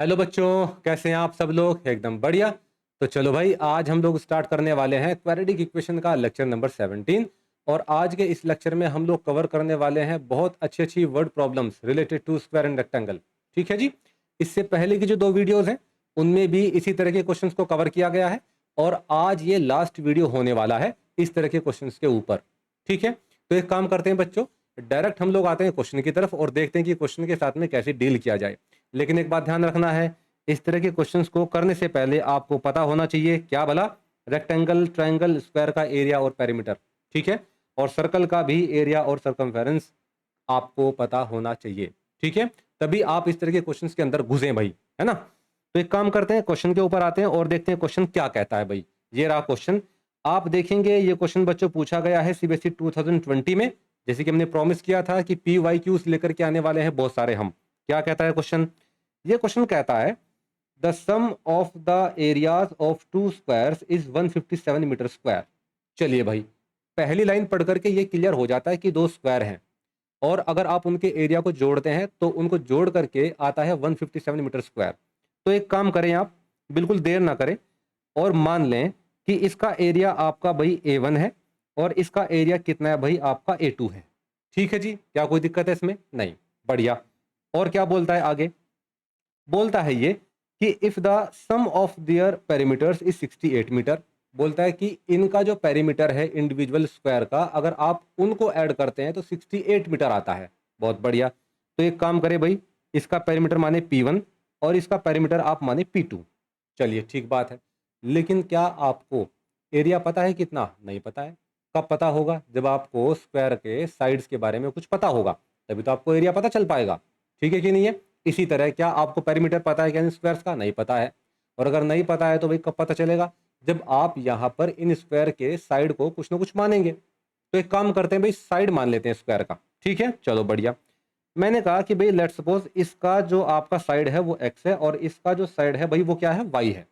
Hello बच्चों, कैसे हैं आप सब लोग? एकदम बढ़िया। तो चलो भाई, आज हम लोग स्टार्ट करने वाले हैं क्वाड्रेटिक इक्वेशन का लेक्चर नंबर 17। और आज के इस लेक्चर में हम लोग कवर करने वाले हैं बहुत अच्छी अच्छी word problems related to square and rectangle. ठीक है जी। इससे पहले की जो दो वीडियोस हैं उनमें भी इसी तरह के क्वेश्चंस को कवर किया गया है, और आज ये लास्ट वीडियो होने वाला है इस तरह के क्वेश्चंस के ऊपर। ठीक है, तो एक काम करते हैं बच्चों, डायरेक्ट हम लोग आते हैं क्वेश्चन की तरफ और देखते हैं कि क्वेश्चन के साथ में कैसे डील किया जाए। लेकिन एक बात ध्यान रखना है, इस तरह के क्वेश्चंस को करने से पहले आपको पता होना चाहिए क्या भला, रेक्टेंगल, ट्रायंगल, स्क्वायर का एरिया और पेरीमीटर। ठीक है, और सर्कल का भी एरिया और सर्कमफेरेंस आपको पता होना चाहिए। ठीक है, तभी आप इस तरह के क्वेश्चंस के अंदर घुसें भाई, है ना। तो एक काम करते हैं, क्वेश्चन के ऊपर आते हैं और देखते हैं क्वेश्चन क्या कहता है भाई। ये रहा क्वेश्चन। आप देखेंगे ये क्वेश्चन बच्चों पूछा गया है सीबीएसई 2020 में। जैसे कि हमने प्रॉमिस किया था कि पी वाई क्यूज लेकर के आने वाले हैं बहुत सारे हम। क्या कहता है क्वेश्चन? ये क्वेश्चन कहता है the sum of the areas of two squares is 157 meter square. चलिए भाई, पहली लाइन पढ़ करके ये क्लियर हो जाता है कि दो स्क्वायर हैं, और अगर आप उनके एरिया को जोड़ते हैं तो उनको जोड़ करके आता है 157 मीटर स्क्वायर। तो एक काम करें आप, बिल्कुल देर ना करें और मान लें कि इसका एरिया आपका भाई A1 है और इसका एरिया कितना है भाई आपका A2 है। ठीक है जी, क्या कोई दिक्कत है इसमें? नहीं। बढ़िया। और क्या बोलता है आगे? बोलता है ये कि if the sum of their perimeters is 68 meter. बोलता है कि इनका जो पेरीमीटर है इंडिविजुअल स्क्वायर का, अगर आप उनको ऐड करते हैं तो 68 मीटर आता है। बहुत बढ़िया। तो एक काम करें भाई, इसका पेरीमीटर माने P1 और इसका पेरीमीटर आप माने P2। चलिए ठीक बात है। लेकिन क्या आपको एरिया पता है कितना? नहीं पता है। कब पता होगा? जब आपको स्क्वायर के साइड्स के बारे में कुछ पता होगा, तभी तो आपको एरिया पता चल पाएगा। ठीक है कि नहीं है? इसी तरह क्या आपको पेरीमीटर पता है क्या इन स्क्वायर्स का? नहीं पता है। और अगर नहीं पता है तो भाई कब पता चलेगा? जब आप यहाँ पर इन स्क्वायर के साइड को कुछ ना कुछ मानेंगे। तो एक काम करते हैं भाई, साइड मान लेते हैं स्क्वायर का। ठीक है, चलो बढ़िया। मैंने कहा कि भाई लेट्स सपोज इसका जो आपका साइड है वो x है और इसका जो साइड है भाई वो क्या है? y है।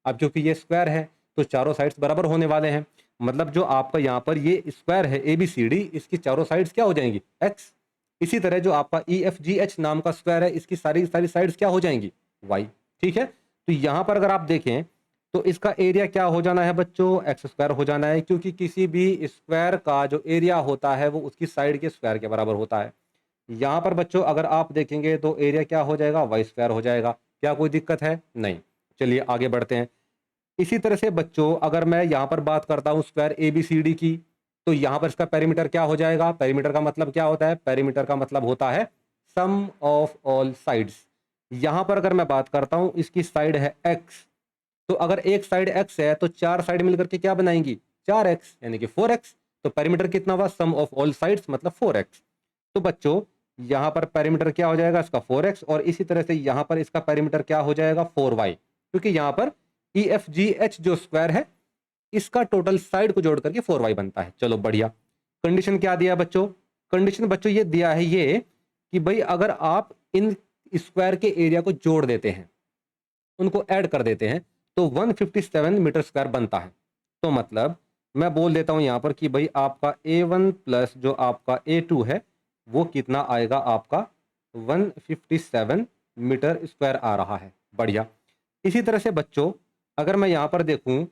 अब क्योंकि ये स्क्वायर है तो चारों साइड्स बराबर होने वाले हैं। मतलब जो आपका यहाँ पर ये स्क्वायर है ABCD, इसकी चारों साइड्स क्या हो जाएंगी? x। इसी तरह जो आपका EFGH नाम का स्क्वायर है, इसकी सारी सारी साइड्स क्या हो जाएंगी? y। ठीक है, तो यहाँ पर अगर आप देखें तो इसका एरिया क्या हो जाना है बच्चों? एक्स स्क्वायर हो जाना है, क्योंकि किसी भी स्क्वायर का जो एरिया होता है वो उसकी साइड के स्क्वायर के बराबर होता है। यहाँ पर बच्चों अगर आप देखेंगे तो एरिया क्या हो जाएगा? वाई स्क्वायर हो जाएगा। क्या कोई दिक्कत है? नहीं। चलिए आगे बढ़ते हैं। इसी तरह से बच्चों अगर मैं यहाँ पर बात करता हूँ स्क्वायर ABCD की, तो यहाँ पर इसका पेरीमीटर क्या हो जाएगा? पेरीमीटर का मतलब क्या होता है? पेरीमीटर का मतलब होता है सम ऑफ ऑल साइड्स। यहाँ पर अगर मैं बात करता हूँ इसकी साइड है x, तो अगर एक साइड x है तो चार साइड मिलकर के क्या बनाएंगी? 4x, यानी कि 4x। तो पेरीमीटर कितना हुआ? सम ऑफ ऑल साइड्स मतलब 4x। तो बच्चों यहाँ पर पेरीमीटर क्या हो जाएगा? इसका 4x, और इसी तरह से यहाँ पर इसका पेरीमीटर क्या हो जाएगा? 4y, क्योंकि यहाँ पर EFGH जो स्क्वायर है इसका टोटल साइड को जोड़ करके 4y बनता है। चलो बढ़िया। कंडीशन क्या दिया बच्चों? कंडीशन बच्चों ये दिया है ये कि भाई अगर आप इन स्क्वायर के एरिया को जोड़ देते हैं, उनको ऐड कर देते हैं, तो 157 मीटर स्क्वायर बनता है। तो मतलब मैं बोल देता हूं यहां पर कि भाई आपका A1 प्लस जो आपका A2 है वो कितना आएगा? आपका 157 मीटर स्क्वायर आ रहा है। बढ़िया। इसी तरह से बच्चों अगर मैं यहां पर देखूं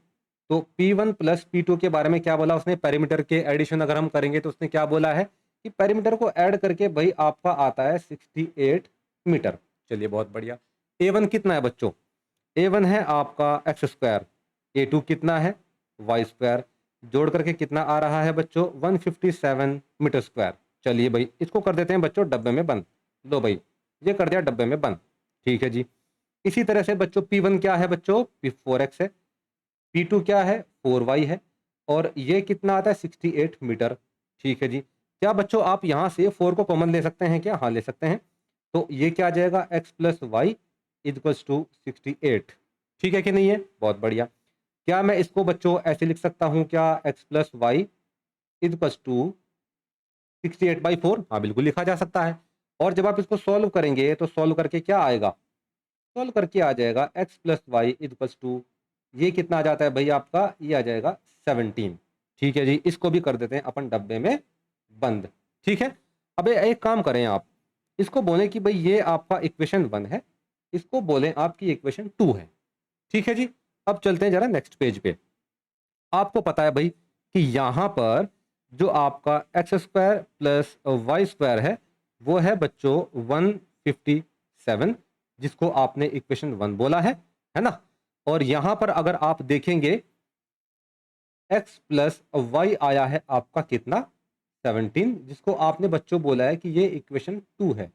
तो P1 प्लस P2 के बारे में क्या बोला उसने? पेरीमीटर के एडिशन अगर हम करेंगे तो उसने क्या बोला है कि पेरीमीटर को ऐड करके भाई आपका आता है 68 मीटर। चलिए बहुत बढ़िया। A1 कितना है बच्चों? A1 है आपका एक्स स्क्वायर, A2 कितना है? Y square. जोड़ करके कितना आ रहा है बच्चों? 157 मीटर स्क्वायर। चलिए भाई इसको कर देते हैं बच्चों डब्बे में बंद। लो भाई, ये कर दिया डब्बे में बंद। ठीक है जी। इसी तरह से बच्चों P1 क्या है बच्चों? P4x है। P2 क्या है? 4y है। और ये कितना आता है? 68 मीटर। ठीक है जी। क्या बच्चों आप यहाँ से 4 को कॉमन ले सकते हैं क्या? हाँ ले सकते हैं। तो ये क्या आ जाएगा? x plus y equals to 68। ठीक है कि नहीं है? बहुत बढ़िया। क्या मैं इसको बच्चों ऐसे लिख सकता हूँ क्या? x plus y equals to 68/4। हाँ बिल्कुल लिखा जा सकता है। और जब आप इसको सॉल्व करेंगे तो सॉल्व करके क्या आएगा? सॉल्व करके आ जाएगा x plus y equals to, ये कितना आ जाता है भाई आपका? ये आ जाएगा 17। ठीक है जी, इसको भी कर देते हैं अपन डब्बे में बंद। ठीक है। अब एक काम करें आप, इसको बोले कि भाई ये आपका इक्वेशन 1 है इसको बोलें आपकी इक्वेशन 2 है। ठीक है जी। अब चलते हैं जरा नेक्स्ट पेज पे। आपको पता है भाई कि यहाँ पर जो आपका x square plus y square है वो है बच्चों 157, जिसको आपने इक्वेशन 1 बोला है ना। और यहाँ पर अगर आप देखेंगे x प्लस वाई आया है आपका कितना 17, जिसको आपने बच्चों बोला है कि ये इक्वेशन 2 है।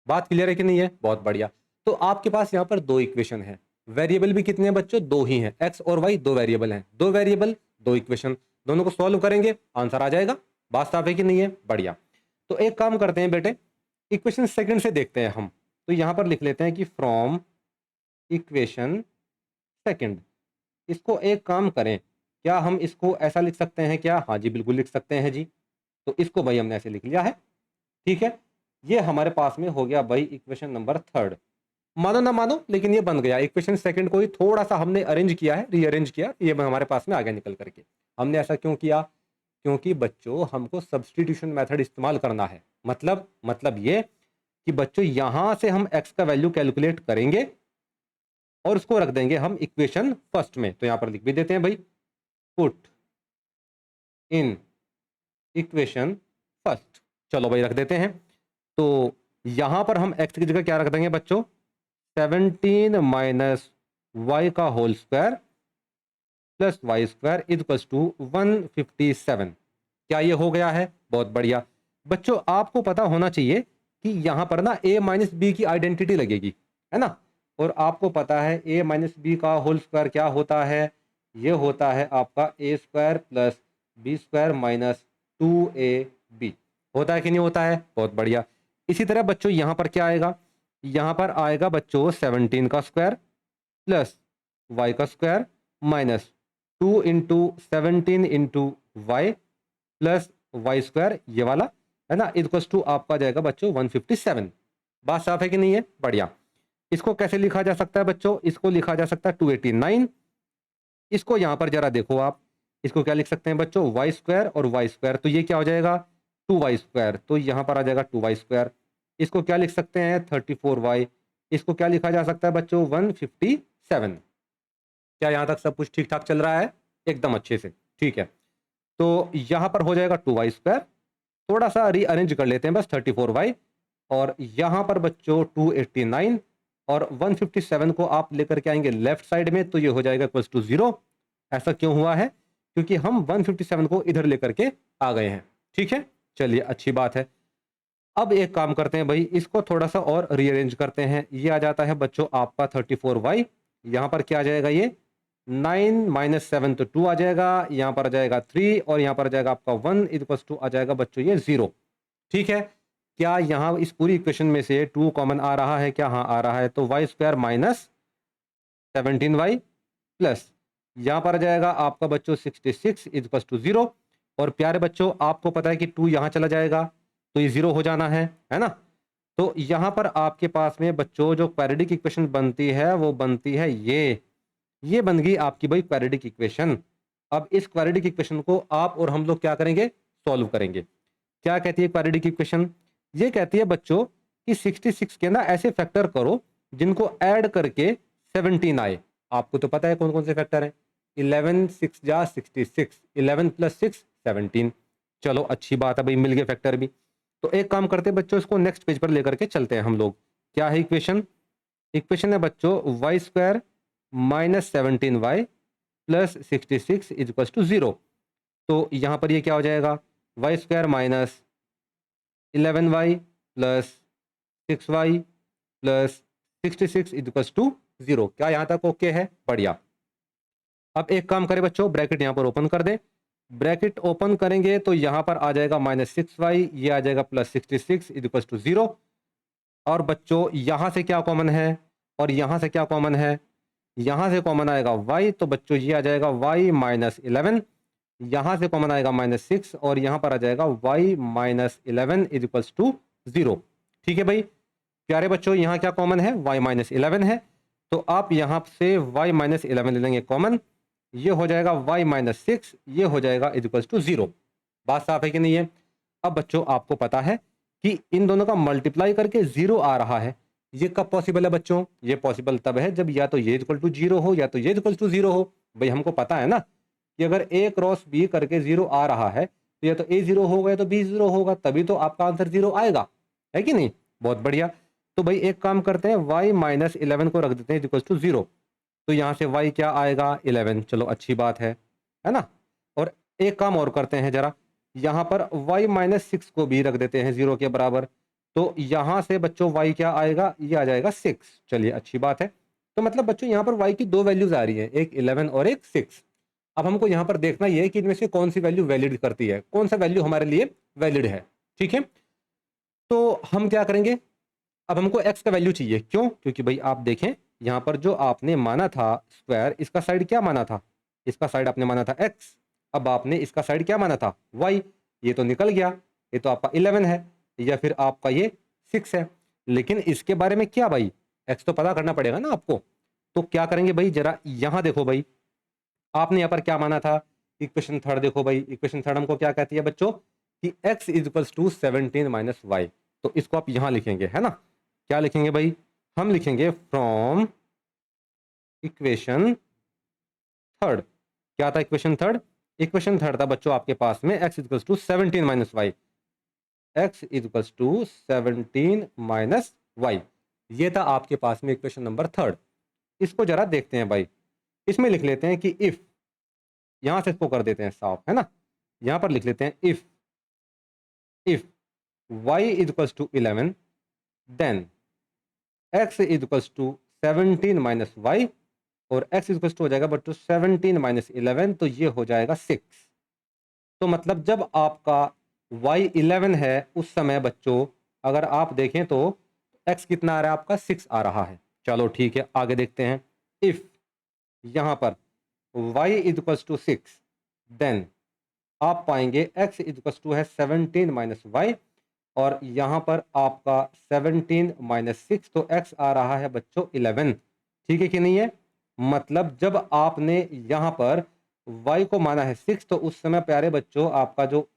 बात क्लियर है कि नहीं है? बहुत बढ़िया। तो आपके पास यहाँ पर दो इक्वेशन है, वेरिएबल भी कितने हैं बच्चों? दो ही हैं, x और y दो वेरिएबल हैं, दो वेरिएबल दो इक्वेशन, दोनों को सॉल्व करेंगे आंसर आ जाएगा। बात साफ है कि नहीं है? बढ़िया। तो एक काम करते हैं बेटे, इक्वेशन सेकंड से देखते हैं हम। तो यहाँ पर लिख लेते हैं कि फ्रॉम इक्वेशन सेकंड। इसको एक काम करें, क्या हम इसको ऐसा लिख सकते हैं क्या? हाँ जी बिल्कुल लिख सकते हैं जी। तो इसको भाई हमने ऐसे लिख लिया है। ठीक है, ये हमारे पास में हो गया भाई इक्वेशन नंबर थर्ड। मानो ना मानो लेकिन ये बन गया। इक्वेशन सेकंड को ही थोड़ा सा हमने अरेंज किया है, रीअरेंज किया, ये हमारे पास में आ गया निकल करके। हमने ऐसा क्यों किया? क्योंकि बच्चों हमको सब्स्टिट्यूशन मेथड इस्तेमाल करना है। मतलब ये कि बच्चों यहां से हम x का वैल्यू कैलकुलेट करेंगे और उसको रख देंगे हम इक्वेशन फर्स्ट में। तो यहां पर लिख भी देते हैं भाई, पुट इन इक्वेशन फर्स्ट। चलो भाई रख देते हैं। तो यहां पर हम x की जगह क्या रख देंगे बच्चों? 17 माइनस वाई का whole square plus y square equals to 157। क्या ये हो गया है? बहुत बढ़िया। बच्चों आपको पता होना चाहिए कि यहां पर ना a माइनस बी की आइडेंटिटी लगेगी, है ना। और आपको पता है a माइनस बी का होल स्क्वायर क्या होता है? ये होता है आपका a square plus b square minus 2ab। होता है कि नहीं होता है? बहुत बढ़िया। इसी तरह बच्चों यहां पर क्या आएगा? यहां पर आएगा बच्चों 17 का स्क्वायर प्लस वाई का square minus 2 into 17 into y plus y square, ये वाला है ना, इक्वल्स टू आपका जाएगा बच्चों 157। बात साफ है कि नहीं है? बढ़िया। इसको कैसे लिखा जा सकता है बच्चों? इसको लिखा जा सकता है 289। इसको यहां पर जरा देखो आप, इसको क्या लिख सकते हैं बच्चों? वाई स्क्वायर और वाई स्क्वायर, तो ये क्या हो जाएगा? 2y स्क्वायर, तो यहां पर आ जाएगा 2y स्क्वायर। इसको क्या लिख सकते हैं? 34y। इसको क्या लिखा जा सकता है बच्चों? 157। क्या यहां तक सब कुछ ठीक ठाक चल रहा है? एकदम अच्छे से। ठीक है, तो यहां पर हो जाएगा 2y स्क्वायर। थोड़ा सा रीअरेंज कर लेते हैं बस, 34y और यहां पर बच्चों 289 और 157 को आप लेकर के आएंगे लेफ्ट साइड में, तो ये हो जाएगा इक्वल्स टू 0। ऐसा क्यों हुआ है? क्योंकि हम 157 को इधर लेकर के आ गए हैं। ठीक है, चलिए अच्छी बात है। अब एक काम करते हैं भाई, इसको थोड़ा सा और रीअरेंज करते हैं। ये आ जाता है बच्चों आपका 34y। यहां पर क्या आ जाएगा? ये 9 माइनस 7 तो 2 आ जाएगा, यहां पर आ जाएगा 3 और यहां पर आ जाएगा आपका 1 इक्वल्स टू आ जाएगा बच्चों ये 0। ठीक है, क्या यहां इस पूरी इक्वेशन में से 2 कॉमन आ रहा है क्या? हाँ आ रहा है, तो Y square minus 17y plus यहां पर आ जाएगा आपका बच्चों 66 इक्वल्स टू 0। और प्यारे बच्चों आपको पता है कि 2 यहां चला जाएगा तो ये 0 हो जाना है ना। तो यहां पर आपके पास में बच्चों जो क्वाड्रेटिक इक्वेशन बनती है वो बनती है ये बन गई आपकी भाई क्वाड्रेटिक इक्वेशन। अब इस क्वाड्रेटिक इक्वेशन को आप और हम लोग क्या करेंगे? सॉल्व करेंगे। क्या कहती है क्वाड्रेटिक इक्वेशन? ये कहती है बच्चों कि 66 के ना ऐसे फैक्टर करो जिनको ऐड करके 17 आए। आपको तो पता है कौन कौन से फैक्टर हैं? 11 6 जा 66, 11 प्लस 6 17। चलो अच्छी बात है भाई, मिल गए फैक्टर भी। तो एक काम करते हैं बच्चों, इसको नेक्स्ट पेज पर लेकर के चलते हैं हम लोग। क्या है इक्वेशन? इक्वेशन है बच्चों y square minus 17y plus 66 equals to 0। तो यहां पर ये क्या हो जाएगा? Y square minus 11y plus 6y plus 66 equals to 0। क्या यहां तक ओके है? बढ़िया। अब एक काम करें बच्चों, ब्रैकेट यहां पर ओपन कर दें। ब्रैकेट ओपन करेंगे तो यहां पर आ जाएगा माइनस 6y, ये आ जाएगा प्लस 66 इक्वल्स टू 0। और बच्चों यहां से क्या कॉमन है और यहां से क्या कॉमन है? यहां से कॉमन आएगा y, तो बच्चों ये आ जाएगा y माइनस 11। यहां से कॉमन आएगा माइनस 6 और यहां पर आ जाएगा y माइनस 11 इक्वल्स टू 0। ठीक है भाई प्यारे बच्चों, यहां क्या कॉमन है? y माइनस 11 है, तो आप यहां से y माइनस 11 ले लेंगे कॉमन, ये हो जाएगा y माइनस 6, ये हो जाएगा इक्वल्स टू 0। बात साफ है कि नहीं है? अब बच्चों आपको पता है कि इन दोनों का मल्टीप्लाई करके 0 आ रहा है, ये कब पॉसिबल है बच्चों? ये पॉसिबल तब है जब या तो ये इक्वल टू 0 हो या तो ये इक्वल टू 0 हो। भाई हमको पता है ना कि अगर a क्रॉस b करके 0 आ रहा है तो या तो a 0 होगा या तो b 0 होगा, तभी तो आपका आंसर 0 आएगा, है कि नहीं? बहुत बढ़िया। तो भाई एक काम करते हैं, y माइनस 11 को रख देते हैं इक्वल टू 0। तो यहाँ से y क्या आएगा? 11। चलो अच्छी बात है ना? और एक काम और करते हैं जरा, यहाँ पर y माइनस 6 को भी रख देते हैं 0 के बराबर। तो यहाँ से बच्चों y क्या आएगा? ये आ जाएगा 6। चलिए अच्छी बात है। तो मतलब बच्चों यहाँ पर y की दो वैल्यूज आ रही हैं, एक 11 और एक 6। अब हमको यहाँ पर देखना ये है कि इनमें से कौन सी वैल्यू वैलिड करती है, कौन सा वैल्यू हमारे लिए वैलिड है। ठीक है, तो हम क्या करेंगे, अब हमको x का वैल्यू चाहिए। क्यों? क्योंकि भाई आप देखें यहाँ पर जो आपने माना था स्क्वायर, इसका साइड क्या माना था? इसका साइड आपने माना था x। अब आपने इसका साइड क्या माना था? y। ये तो निकल गया, ये तो आपका 11 है या फिर आपका ये 6 है। लेकिन इसके बारे में क्या भाई, x तो पता करना पड़ेगा ना आपको। तो क्या करेंगे भाई, जरा यहाँ देखो भाई, आपने यहाँ पर क्या माना था? इक्वेशन थर्ड देखो भाई, इक्वेशन थर्ड हमको क्या कहती है बच्चों कि x is equal to 17 minus y. तो इसको आप यहां लिखेंगे, है ना? क्या लिखेंगे भाई? हम लिखेंगे फ्रॉम इक्वेशन थर्ड। क्या था इक्वेशन थर्ड? इक्वेशन थर्ड था बच्चों आपके पास में x is equal to 17 minus y. x is equal to 17 minus y, ये था आपके पास में इक्वेशन नंबर थर्ड। इसको जरा देखते हैं भाई, इसमें लिख लेते हैं कि इफ, यहां से इसको कर देते हैं साफ, है ना? यहां पर लिख लेते हैं if y is equal to 11 then x is equal to 17 minus y, और x इज इक्वल टू हो जाएगा बच्चों 17 माइनस 11, तो ये हो जाएगा 6। तो मतलब जब आपका y 11 है उस समय बच्चों अगर आप देखें तो x कितना आ रहा है आपका? 6 आ रहा है। चलो ठीक है, आगे देखते हैं। इफ यहां पर y is equal to 6 then आप पाएंगे x इज इक्वल टू है 17 माइनस वाई, और यहाँ पर आपका 17 माइनस 6, तो x आ रहा है बच्चों 11। ठीक है कि नहीं है? मतलब जब आपने यहाँ पर y को माना है 6, तो उस समय प्यारे बच्चों आपका जो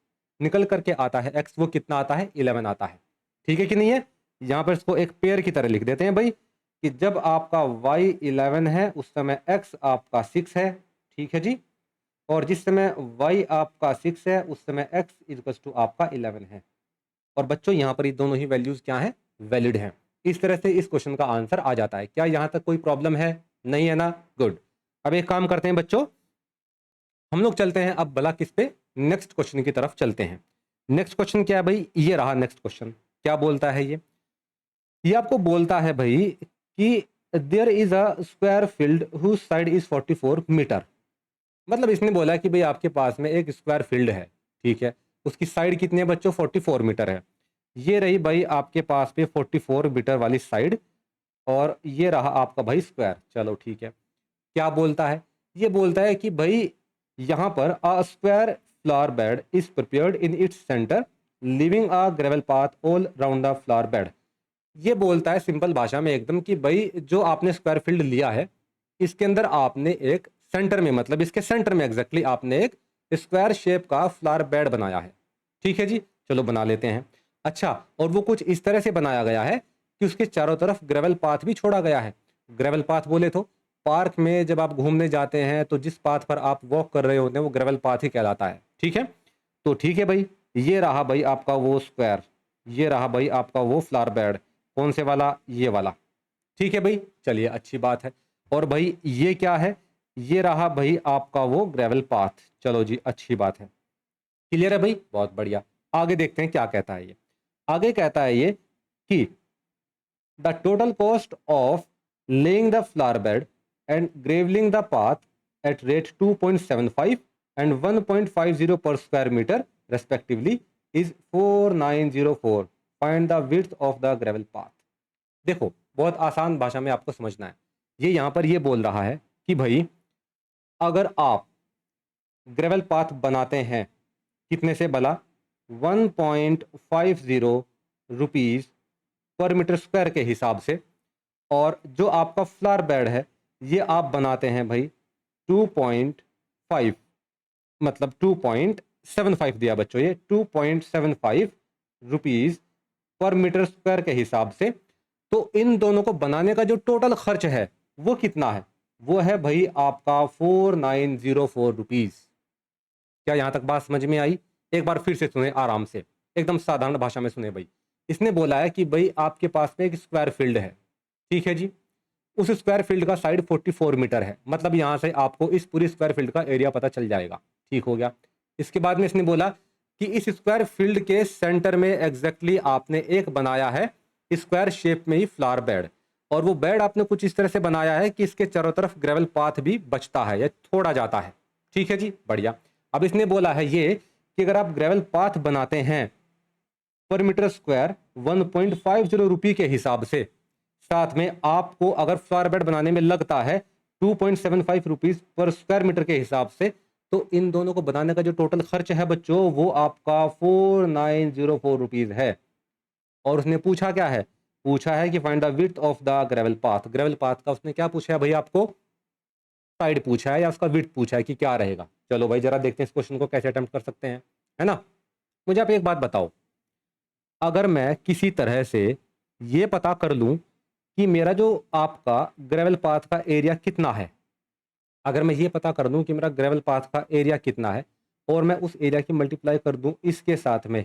निकल करके आता है x, वो कितना आता है? 11 आता है। ठीक है कि नहीं है? यहाँ पर इसको एक पेयर की तरह लिख देते हैं भाई कि जब आपका y 11 है उस समय x आपका 6 है। ठीक है जी। और जिस समय y आपका 6 है उस समय x इज टू आपका 11 है। और बच्चों यहाँ पर ये दोनों ही वैल्यूज क्या हैं? वैलिड हैं। इस तरह से इस क्वेश्चन का आंसर आ जाता है। क्या यहाँ तक कोई प्रॉब्लम है? नहीं है ना? गुड। अब एक काम करते हैं बच्चों, हम लोग चलते हैं अब भला किस पे, नेक्स्ट क्वेश्चन की तरफ चलते हैं। नेक्स्ट क्वेश्चन क्या है भाई? ये रहा नेक्स्ट क्वेश्चन। क्या बोलता है ये आपको बोलता है भाई कि there is a square field whose side is 44 meter. मतलब इसने बोला कि भाई आपके पास में एक स्क्वायर फील्ड है, ठीक है, उसकी साइड कितनी है बच्चों? 44 मीटर है। ये रही भाई आपके पास पे 44 मीटर वाली साइड, और ये रहा आपका भाई स्क्वायर। चलो ठीक है, क्या बोलता है? ये बोलता है कि भाई यहाँ पर a square flower bed is prepared in its centre living a gravel path all round the flower bed. ये बोलता है सिंपल भाषा में एकदम कि भाई जो आपने स्क्वायर फील्ड लिया है इसके अंदर आपने एक सेंटर में, मतलब इसके सेंटर में एग्जैक्टली आपने एक स्क्वायर शेप का फ्लावर बेड बनाया है। ठीक है जी, चलो बना लेते हैं। अच्छा, और वो कुछ इस तरह से बनाया गया है कि उसके चारों तरफ ग्रेवल पाथ भी छोड़ा गया है। ग्रेवल पाथ बोले तो पार्क में जब आप घूमने जाते हैं तो जिस पाथ पर आप वॉक कर रहे होते हैं वो ग्रेवल पाथ ही कहलाता है। ठीक है, तो ठीक है भाई, ये रहा भाई आपका वो स्क्वायर, ये रहा भाई आपका वो फ्लावर बेड। कौन से वाला? ये वाला। ठीक है भाई, चलिए अच्छी बात है। और भाई ये क्या है? ये रहा भाई आपका वो ग्रेवल पाथ। चलो जी अच्छी बात है, क्लियर है भाई, बहुत बढ़िया। आगे देखते हैं क्या कहता है ये। आगे कहता है ये कि the total cost of laying the flower bed and gravelling the path at rate 2.75 and 1.50 per square metre respectively is 4904। Find the width of the gravel path. देखो बहुत आसान भाषा में आपको समझना है। ये यहाँ पर ये बोल रहा है कि भाई अगर आप ग्रेवल पाथ बनाते हैं कितने से भला? 1.50 रुपीज़ पर मीटर स्क्वायर के हिसाब से, और जो आपका फ्लावर बेड है ये आप बनाते हैं भाई 2.5, मतलब 2.75 दिया बच्चों, ये 2.75 रुपीज़ पर मीटर स्क्वायर के हिसाब से। तो इन दोनों को बनाने का जो टोटल खर्च है वो कितना है? वो है भाई आपका 4904 रुपीज़। क्या यहाँ तक बात समझ में आई? एक बार फिर से सुने आराम से, एकदम साधारण भाषा में सुने भाई। इसने बोला है कि भाई आपके पास में एक स्क्वायर फील्ड है, ठीक है जी। उस स्क्वायर फील्ड का साइड 44 मीटर है, मतलब यहाँ से आपको इस पूरी स्क्वायर फील्ड का एरिया पता चल जाएगा, ठीक हो गया। इसके बाद में इसने बोला कि इस स्क्वायर फील्ड के सेंटर में एग्जैक्टली आपने एक बनाया है स्क्वायर शेप में ही फ्लावर बेड, और वो बेड आपने कुछ इस तरह से बनाया है कि इसके चारों तरफ ग्रेवल पाथ भी बचता है या थोड़ा जाता है, ठीक है जी, बढ़िया। अब इसने बोला है ये कि अगर आप ग्रेवल पाथ बनाते हैं पर मीटर स्क्वायर 1.50 रुपये के हिसाब से, साथ में आपको अगर फ्लावर बेड बनाने में लगता है 2.75 रुपीज़ पर स्क्वायर मीटर के हिसाब से, तो इन दोनों को बनाने का जो टोटल खर्च है बच्चों वो आपका 4904 रुपीज़ है। और उसने पूछा क्या है? पूछा है कि find the width of the gravel path. Gravel path का उसने क्या पूछा है भाई आपको? साइड पूछा है या उसका विड्थ पूछा है कि क्या रहेगा। चलो भाई जरा देखते हैं इस क्वेश्चन को कैसे अटेम्प्ट कर सकते हैं, है ना। मुझे आप एक बात बताओ, अगर मैं किसी तरह से ये पता कर लूं कि मेरा जो आपका ग्रेवल पाथ का एरिया कितना है, अगर मैं ये पता कर दूं कि मेरा ग्रेवल पाथ का एरिया कितना है और मैं उस एरिया की मल्टीप्लाई कर दूं इसके साथ में,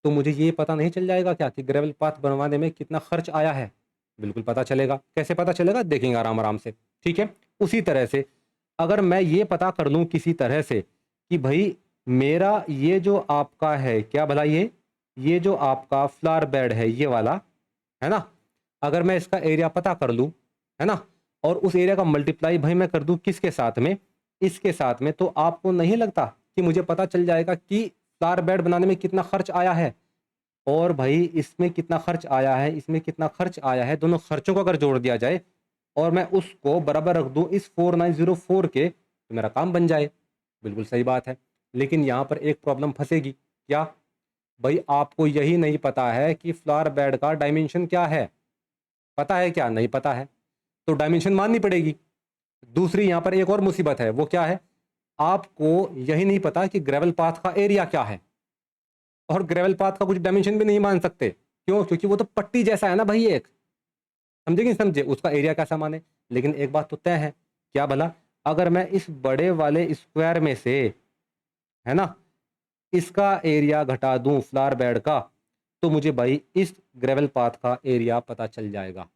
तो मुझे ये पता नहीं चल जाएगा क्या कि ग्रेवल पाथ बनवाने में कितना खर्च आया है? बिल्कुल पता चलेगा। कैसे पता चलेगा? देखेंगे आराम आराम से, ठीक है। उसी तरह से अगर मैं ये पता कर लूं किसी तरह से कि भाई मेरा ये जो आपका है क्या भला, ये जो आपका फ्लावर बेड है ये वाला, है ना, अगर मैं इसका एरिया पता कर लूं, है ना, और उस एरिया का मल्टीप्लाई भाई मैं कर दूं किसके साथ में? इसके साथ में, तो आपको नहीं लगता कि मुझे पता चल जाएगा कि फ्लावर बेड बनाने में कितना खर्च आया है और भाई इसमें कितना खर्च आया है, इसमें कितना खर्च आया है, दोनों खर्चों को अगर जोड़ दिया जाए और मैं उसको बराबर रख दूं इस 4904 के, तो मेरा काम बन जाए। बिल्कुल सही बात है। लेकिन यहाँ पर एक प्रॉब्लम फंसेगी। क्या? भाई आपको यही नहीं पता है कि फ्लावर बेड का डायमेंशन क्या है। पता है क्या? नहीं पता है, तो डायमेंशन माननी पड़ेगी। दूसरी यहाँ पर एक और मुसीबत है, वो क्या है? आपको यही नहीं पता कि ग्रेवल पाथ का एरिया क्या है, और ग्रेवल पाथ का कुछ डायमेंशन भी नहीं मान सकते। क्यों? क्योंकि वो तो पट्टी जैसा है ना भाई एक, समझे कि नहीं समझे, उसका एरिया कैसा माने। लेकिन एक बात तो तय है, क्या भला, अगर मैं इस बड़े वाले स्क्वायर में से, है ना, इसका एरिया घटा दूं फ्लावर बेड का, तो मुझे भाई इस ग्रेवल पाथ का एरिया पता चल जाएगा।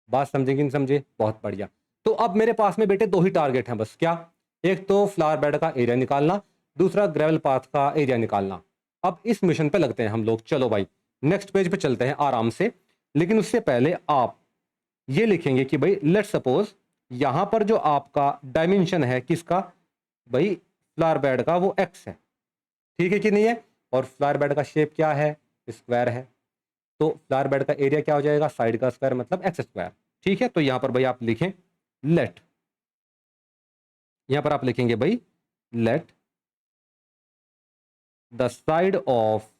बात समझे कि नहीं समझे? बहुत बढ़िया। तो अब मेरे पास में बेटे दो ही टारगेट हैं बस। क्या? एक तो फ्लावर बेड का एरिया निकालना, दूसरा ग्रेवल पाथ का एरिया निकालना। अब इस मिशन पे लगते हैं हम लोग। चलो भाई नेक्स्ट पेज पे चलते हैं आराम से। लेकिन उससे पहले आप ये लिखेंगे कि भाई लेट सपोज यहां पर जो आपका डायमेंशन है किसका? भाई फ्लावर बेड का, वो एक्स है, ठीक है कि नहीं है। और फ्लावर बेड का शेप क्या है? स्क्वायर है। तो फ्लावर बेड का एरिया क्या हो जाएगा? साइड का स्क्वायर मतलब एक्स स्क्वायर, ठीक है। तो यहां पर भाई आप लिखें लेट, यहां पर आप लिखेंगे भाई let the side of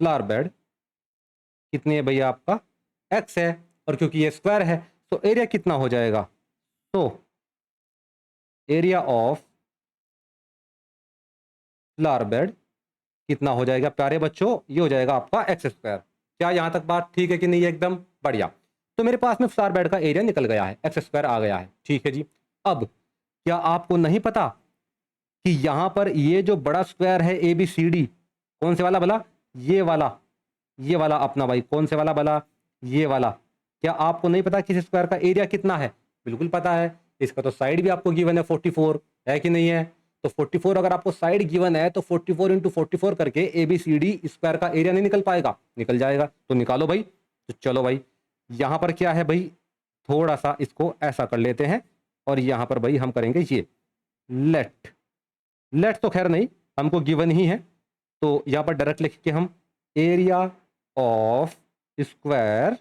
flower bed कितनी है भैया? आपका एक्स है, और क्योंकि ये स्क्वायर है तो एरिया कितना हो जाएगा? तो एरिया ऑफ फ्लावर बेड कितना हो जाएगा प्यारे बच्चों? ये हो जाएगा आपका एक्स स्क्वायर। क्या यहां तक बात ठीक है कि नहीं? एकदम बढ़िया। तो मेरे पास में फ्लावर बेड का एरिया निकल गया है, एक्स स्क्वायर आ गया है, ठीक है जी। अब क्या आपको नहीं पता कि यहां पर ये जो बड़ा स्क्वायर है ए बी सी डी, कौन से वाला भला? ये वाला अपना भाई, कौन से वाला भला? ये वाला। क्या आपको नहीं पता कि इस स्क्वायर का एरिया कितना है? बिल्कुल पता है। इसका तो साइड भी आपको गिवन है 44, है कि नहीं है? तो 44 अगर आपको साइड गिवन है तो 44 इंटू 44 करके A B C D square का एरिया नहीं निकल पाएगा? निकल जाएगा। तो निकालो भाई। तो चलो भाई यहां पर क्या है भाई, थोड़ा सा इसको ऐसा कर लेते हैं और यहां पर भाई हम करेंगे ये लेट। लेट तो खैर नहीं, हमको गिवन ही है, तो यहां पर डायरेक्ट लिख के हम एरिया ऑफ स्क्वायर,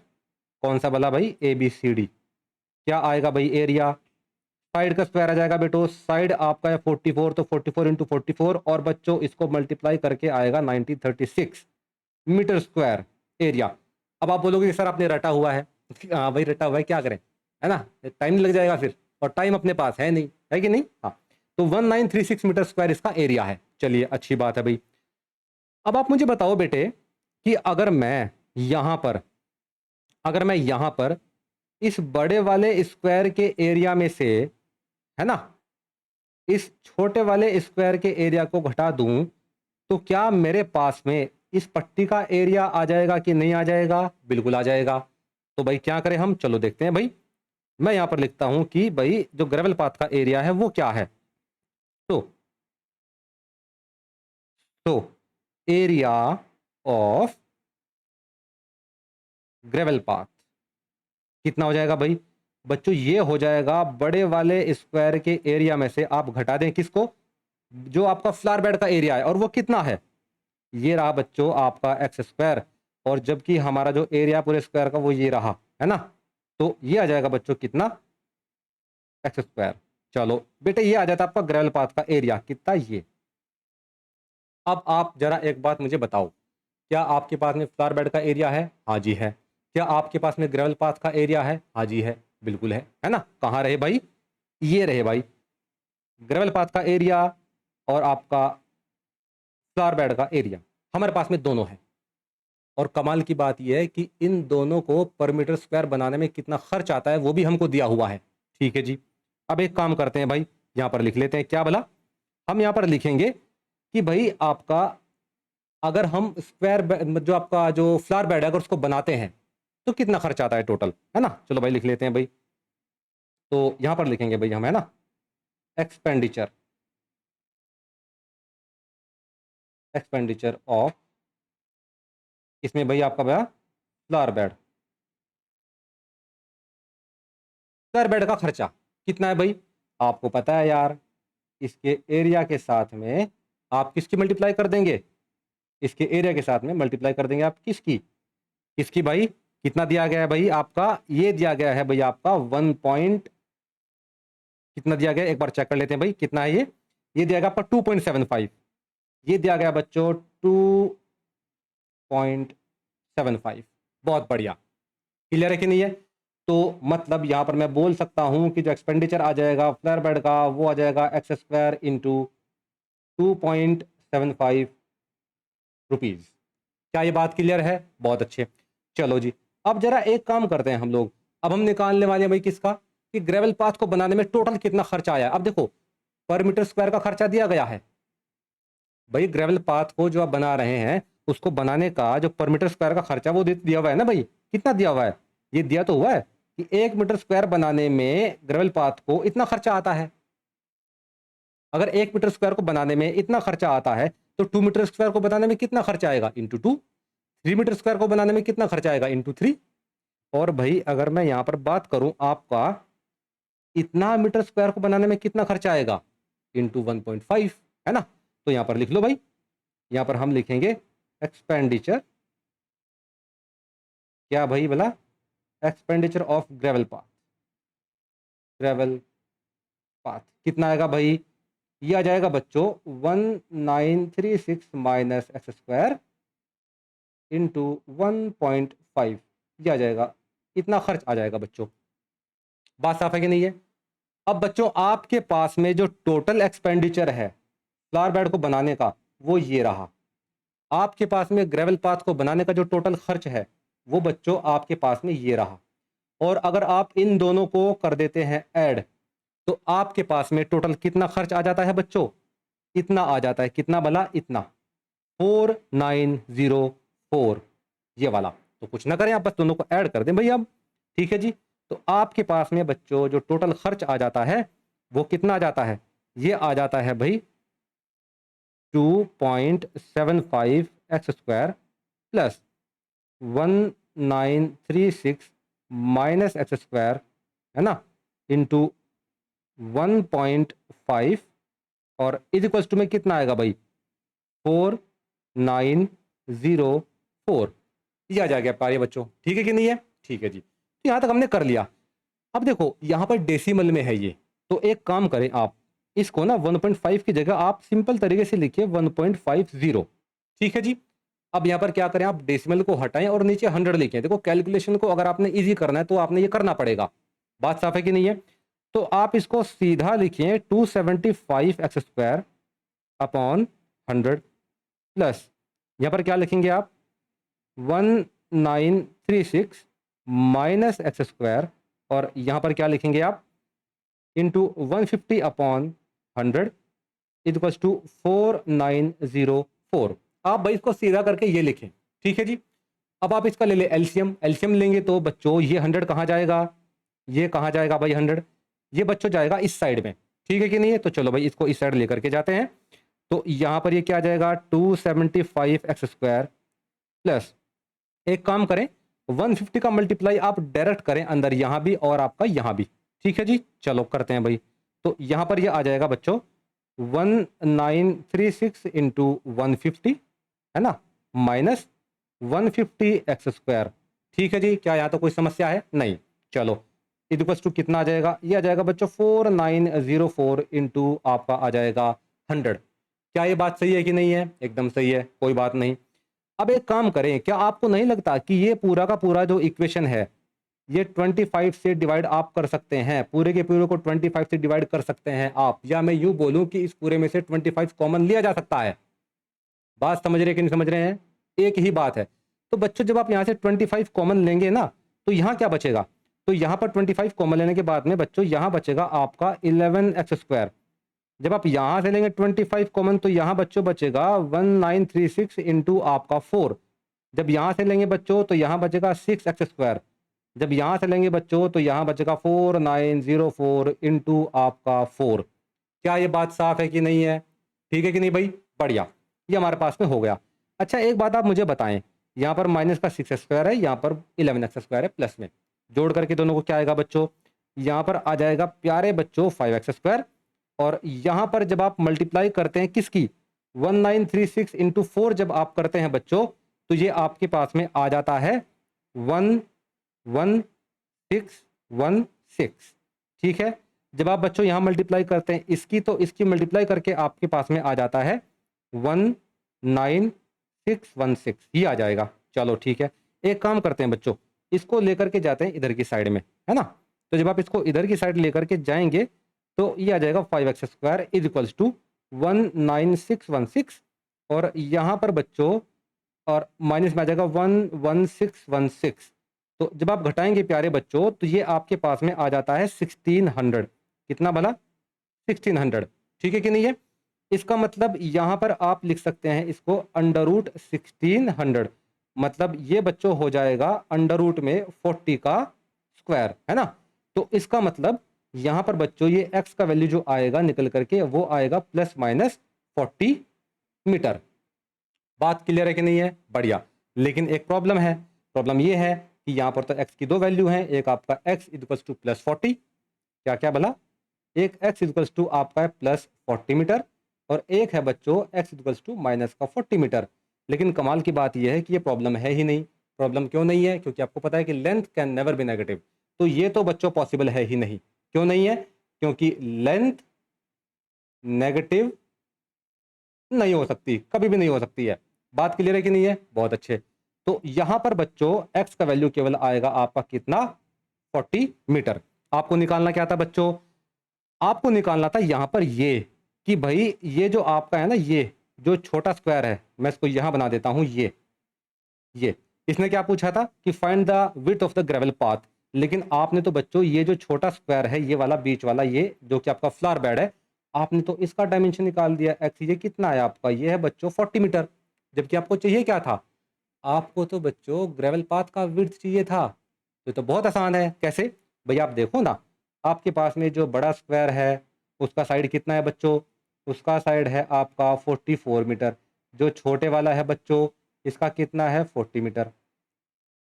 कौन सा वाला भाई? A B C D. क्या आएगा भाई एरिया? साइड का स्क्वायर आ जाएगा बेटो, साइड आपका है 44, तो 44 इंटू 44, और बच्चों इसको मल्टीप्लाई करके आएगा 1936 मीटर स्क्वायर एरिया। अब आप बोलोगे कि सर आपने रटा हुआ है। हाँ भाई रटा हुआ है, क्या करें, है ना, टाइम नहीं लग जाएगा फिर, और टाइम अपने पास है नहीं, है कि नहीं? हाँ। तो 1936 मीटर स्क्वायर इसका एरिया है। चलिए अच्छी बात है भाई। अब आप मुझे बताओ बेटे कि अगर मैं यहाँ पर इस बड़े वाले स्क्वायर के एरिया में से, है ना, इस छोटे वाले स्क्वायर के एरिया को घटा दूं तो क्या मेरे पास में इस पट्टी का एरिया आ जाएगा कि नहीं आ जाएगा? बिल्कुल आ जाएगा। तो भाई क्या करें हम, चलो देखते हैं भाई। मैं यहां पर लिखता हूं कि भाई जो ग्रेवल पाथ का एरिया है वो क्या है। तो एरिया ऑफ ग्रेवल पाथ कितना हो जाएगा भाई? बच्चों ये हो जाएगा बड़े वाले स्क्वायर के एरिया में से आप घटा दें किसको, जो आपका फ्लावर बेड का एरिया है, और वो कितना है? ये रहा बच्चों आपका एक्स स्क्वायर, और जबकि हमारा जो एरिया पूरे स्क्वायर का वो ये रहा, है ना। तो ये आ जाएगा बच्चों कितना, एक्स स्क्वायर। चलो बेटे ये आ जाता है आपका ग्रेवल पाथ का एरिया कितना, ये। अब आप जरा एक बात मुझे बताओ, क्या आपके पास में फ्लावर बेड का एरिया है? हाँ जी है। क्या आपके पास में ग्रेवल पाथ का एरिया है? हाँ जी है, बिल्कुल है ना। कहाँ रहे भाई? ये रहे भाई, ग्रेवल पाथ का एरिया और आपका फ्लावर बेड का एरिया, हमारे पास में दोनों है। और कमाल की बात यह है कि इन दोनों को पर मीटर स्क्वायर बनाने में कितना खर्च आता है वो भी हमको दिया हुआ है। ठीक है जी। अब एक काम करते हैं भाई, यहाँ पर लिख लेते हैं, क्या भला, हम यहाँ पर लिखेंगे कि भाई आपका अगर हम स्क्वायर जो आपका जो फ्लावर बेड है अगर उसको बनाते हैं तो कितना खर्च आता है टोटल, है ना। चलो भाई लिख लेते हैं भाई। तो यहाँ पर लिखेंगे भाई हम, है ना, एक्सपेंडिचर ऑफ, इसमें भाई आपका भैया फ्लावर बेड, फ्लावर बेड का खर्चा कितना है भाई? आपको पता है यार, इसके एरिया के साथ में आप किसकी मल्टीप्लाई कर देंगे? इसके एरिया के साथ में मल्टीप्लाई कर देंगे आप किसकी, किसकी भाई? कितना दिया गया है भाई आपका? ये दिया गया है भाई आपका 1 पॉइंट, कितना दिया गया एक बार चेक कर लेते हैं भाई, कितना है ये दिया गया आपका 2.75, ये दिया गया बच्चों 2.75। बहुत बढ़िया, क्लियर है कि नहीं है? तो मतलब यहां पर मैं बोल सकता हूं कि जो एक्सपेंडिचर आ जाएगा फ्लावर बेड का वो आ जाएगा एक्स स्क्वायर इंटू 2.75 रुपीज। क्या ये बात क्लियर है? बहुत अच्छे। चलो जी, अब जरा एक काम करते हैं हम लोग, अब हम निकालने वाले हैं भाई किसका, कि ग्रेवल पाथ को बनाने में टोटल कितना खर्चा आया। अब देखो पर मीटर स्क्वायर का खर्चा दिया गया है भाई, ग्रेवल पाथ को जो आप बना रहे हैं उसको बनाने का जो पर मीटर स्क्वायर का खर्चा वो दिया हुआ है ना भाई, कितना दिया हुआ है? ये दिया तो हुआ है कि 1 मीटर स्क्वायर बनाने में ग्रेवल पाथ को इतना खर्चा आता है। अगर 1 मीटर स्क्वायर को बनाने में इतना खर्चा आता है तो 2 मीटर स्क्वायर को बनाने में कितना खर्चा आएगा, इंटू 2। 3 मीटर स्क्वायर को बनाने में कितना खर्चा आएगा, इंटू 3। और भाई अगर मैं यहाँ पर बात करूं आपका इतना मीटर स्क्वायर को बनाने में कितना खर्चा आएगा, इंटू 1.5, है ना। तो यहाँ पर लिख लो भाई, यहाँ पर हम लिखेंगे एक्सपेंडिचर, क्या भाई बोला, एक्सपेंडिचर ऑफ ग्रेवल पाथ कितना आएगा भाई? ये आ जाएगा बच्चों 1936 माइनस एक्स स्क्वायर इंटू 1.5, ये आ जाएगा, इतना खर्च आ जाएगा बच्चों। बात साफ है कि नहीं है? अब बच्चों आपके पास में जो टोटल एक्सपेंडिचर है फ्लावर बेड को बनाने का वो ये रहा, आपके पास में ग्रेवल पाथ को बनाने का जो टोटल खर्च है वो बच्चों आपके पास में ये रहा। और अगर आप इन दोनों को कर देते हैं ऐड तो आपके पास में टोटल कितना खर्च आ जाता है बच्चों? इतना आ जाता है, कितना भला? इतना 4904, ये वाला। तो कुछ ना करें आप बस दोनों को ऐड कर दें भाई अब, ठीक है जी। तो आपके पास में बच्चों जो टोटल खर्च आ जाता है वो कितना आ जाता है? ये आ जाता है भाई 2.75 x square plus 1936 minus x square, है ना, इंटू 1.5, और इज इक्वल्स टू में कितना आएगा भाई 4904। ये आ जाएगा पारे बच्चों, ठीक है कि नहीं है? ठीक है जी। तो यहाँ तक हमने कर लिया। अब देखो यहाँ पर डेसिमल में है ये, तो एक काम करें आप इसको ना 1.5 की जगह आप सिंपल तरीके से लिखिए 1.50, ठीक है जी। अब यहाँ पर क्या करें, आप डेसिमल को हटाएं और नीचे 100 लिखें। देखो कैलकुलेशन को अगर आपने इजी करना है तो आपने ये करना पड़ेगा। बात साफ है कि नहीं है? तो आप इसको सीधा लिखिए 275 एक्स स्क्वायर अपॉन 100 प्लस यहाँ पर क्या लिखेंगे आप, 1936 माइनस एक्स स्क्वायर, और यहाँ पर क्या लिखेंगे आप, इंटू 150 अपॉन 100 इक्वल्स टू 4904। आप भाई इसको सीधा करके ये लिखें, ठीक है जी। अब आप इसका ले ले एलसीएम, एलसीएम लेंगे तो बच्चों ये 100 कहाँ जाएगा, ये कहाँ जाएगा भाई 100, ये बच्चों जाएगा इस साइड में, ठीक है कि नहीं है। तो चलो भाई इसको इस साइड लेकर के जाते हैं। तो यहाँ पर ये क्या आ जाएगा, 275 एक्स स्क्वायर प्लस, एक काम करें 150 का मल्टीप्लाई आप डायरेक्ट करें अंदर यहाँ भी और आपका यहाँ भी, ठीक है जी। चलो करते हैं भाई। तो यहाँ पर ये आ जाएगा बच्चों 1936 इंटू 150 है ना, माइनस 150 एक्स स्क्वायर, ठीक है जी। क्या यहाँ तो कोई समस्या है, नहीं। चलो इक्वल्स टू कितना आ जाएगा, ये आ जाएगा बच्चों 4904 इंटू आपका आ जाएगा 100। क्या ये बात सही है कि नहीं है, एकदम सही है, कोई बात नहीं। अब एक काम करें, क्या आपको नहीं लगता कि ये पूरा का पूरा जो इक्वेशन है ये 25 से डिवाइड आप कर सकते हैं, पूरे के पूरे को 25 से डिवाइड कर सकते हैं आप, या मैं यूं बोलूं कि इस पूरे में से 25 कॉमन लिया जा सकता है। बात समझ रहे कि नहीं समझ रहे हैं, एक ही बात है। तो बच्चों जब आप यहाँ से 25 कॉमन लेंगे ना, तो यहाँ क्या बचेगा, तो यहाँ पर 25 कॉमन लेने के बाद में बच्चों यहाँ बचेगा आपका 11 एक्स स्क्वायर। जब आप यहाँ से लेंगे 25 कॉमन तो यहाँ बच्चों बचेगा 1936 इंटू आपका 4। जब यहाँ से लेंगे बच्चों तो यहाँ बचेगा 6 एक्स स्क्वायर। जब यहाँ से लेंगे बच्चों तो यहाँ बचेगा 4904 इंटू आपका 4। क्या ये बात साफ है कि नहीं है, ठीक है कि नहीं भाई, बढ़िया, ये हमारे पास में हो गया। अच्छा एक बात आप मुझे बताएं, यहाँ पर माइनस का 6 स्क्वायर है, यहाँ पर 11 एक्स स्क्वायर है प्लस में, जोड़ करके दोनों को क्या आएगा बच्चों, यहाँ पर आ जाएगा प्यारे बच्चों 5 एक्स स्क्वायर, और यहाँ पर जब आप मल्टीप्लाई करते हैं किसकी, 1936 इंटू 4 जब आप करते हैं बच्चों तो ये आपके पास में आ जाता है 11616, ठीक है। जब आप बच्चों यहाँ मल्टीप्लाई करते हैं इसकी तो इसकी मल्टीप्लाई करके आपके पास में आ जाता है 19616, ये आ जाएगा। चलो ठीक है, एक काम करते हैं बच्चों, इसको लेकर के जाते हैं इधर की साइड में, है ना। तो जब आप इसको इधर की साइड लेकर के जाएंगे तो ये आ जाएगा 5 x square is equals to 19616, और यहाँ पर बच्चों और माइनस में आ जाएगा 11616। तो जब आप घटाएंगे प्यारे बच्चों तो ये आपके पास में आ जाता है 1600। कितना भला, 1600, ठीक है कि नहीं है। इसका मतलब यहाँ पर आप लिख सकते हैं इसको अंडर रूट 1600, मतलब ये बच्चों हो जाएगा अंडर रूट में 40 का स्क्वायर, है ना। तो इसका मतलब यहाँ पर बच्चों ये x का वैल्यू जो आएगा निकल करके वो आएगा प्लस माइनस 40 मीटर। बात क्लियर है कि नहीं है, बढ़िया। लेकिन एक प्रॉब्लम है, प्रॉब्लम ये है कि यहाँ पर तो x की दो वैल्यू हैं, एक आपका x इक्वल्स टू प्लस 40, क्या क्या भला, एक x इक्वल्स टू आपका है प्लस 40 मीटर, और एक है बच्चों x इक्वल्स टू माइनस का 40 मीटर। लेकिन कमाल की बात यह है कि ये प्रॉब्लम है ही नहीं। प्रॉब्लम क्यों नहीं है, क्योंकि आपको पता है कि length can never be negative, तो ये तो बच्चों पॉसिबल है ही नहीं। क्यों नहीं है, क्योंकि लेंथ नेगेटिव नहीं हो सकती, कभी भी नहीं हो सकती है। बात क्लियर है कि नहीं है, बहुत अच्छे। तो यहां पर बच्चों x का वैल्यू केवल आएगा आपका कितना, 40 मीटर। आपको निकालना क्या था बच्चों, आपको निकालना था यहां पर ये कि भाई ये जो आपका है ना, ये जो छोटा स्क्वायर है, मैं इसको यहां बना देता हूं, ये इसने क्या पूछा था कि find the width of the gravel path. लेकिन आपने तो बच्चों ये जो छोटा स्क्वायर है, ये वाला बीच वाला, ये जो कि आपका फ्लावर बेड है, आपने तो इसका डायमेंशन निकाल दिया एक्स। ये कितना है आपका, ये है बच्चों 40 मीटर, जबकि आपको चाहिए क्या था, आपको तो बच्चों ग्रेवल पाथ का विड्थ चाहिए था। तो बहुत आसान है, कैसे भाई, आप देखो ना, आपके पास में जो बड़ा स्क्वायर है उसका साइड कितना है बच्चों, उसका साइड है आपका 44 मीटर, जो छोटे वाला है बच्चों इसका कितना है 40 मीटर।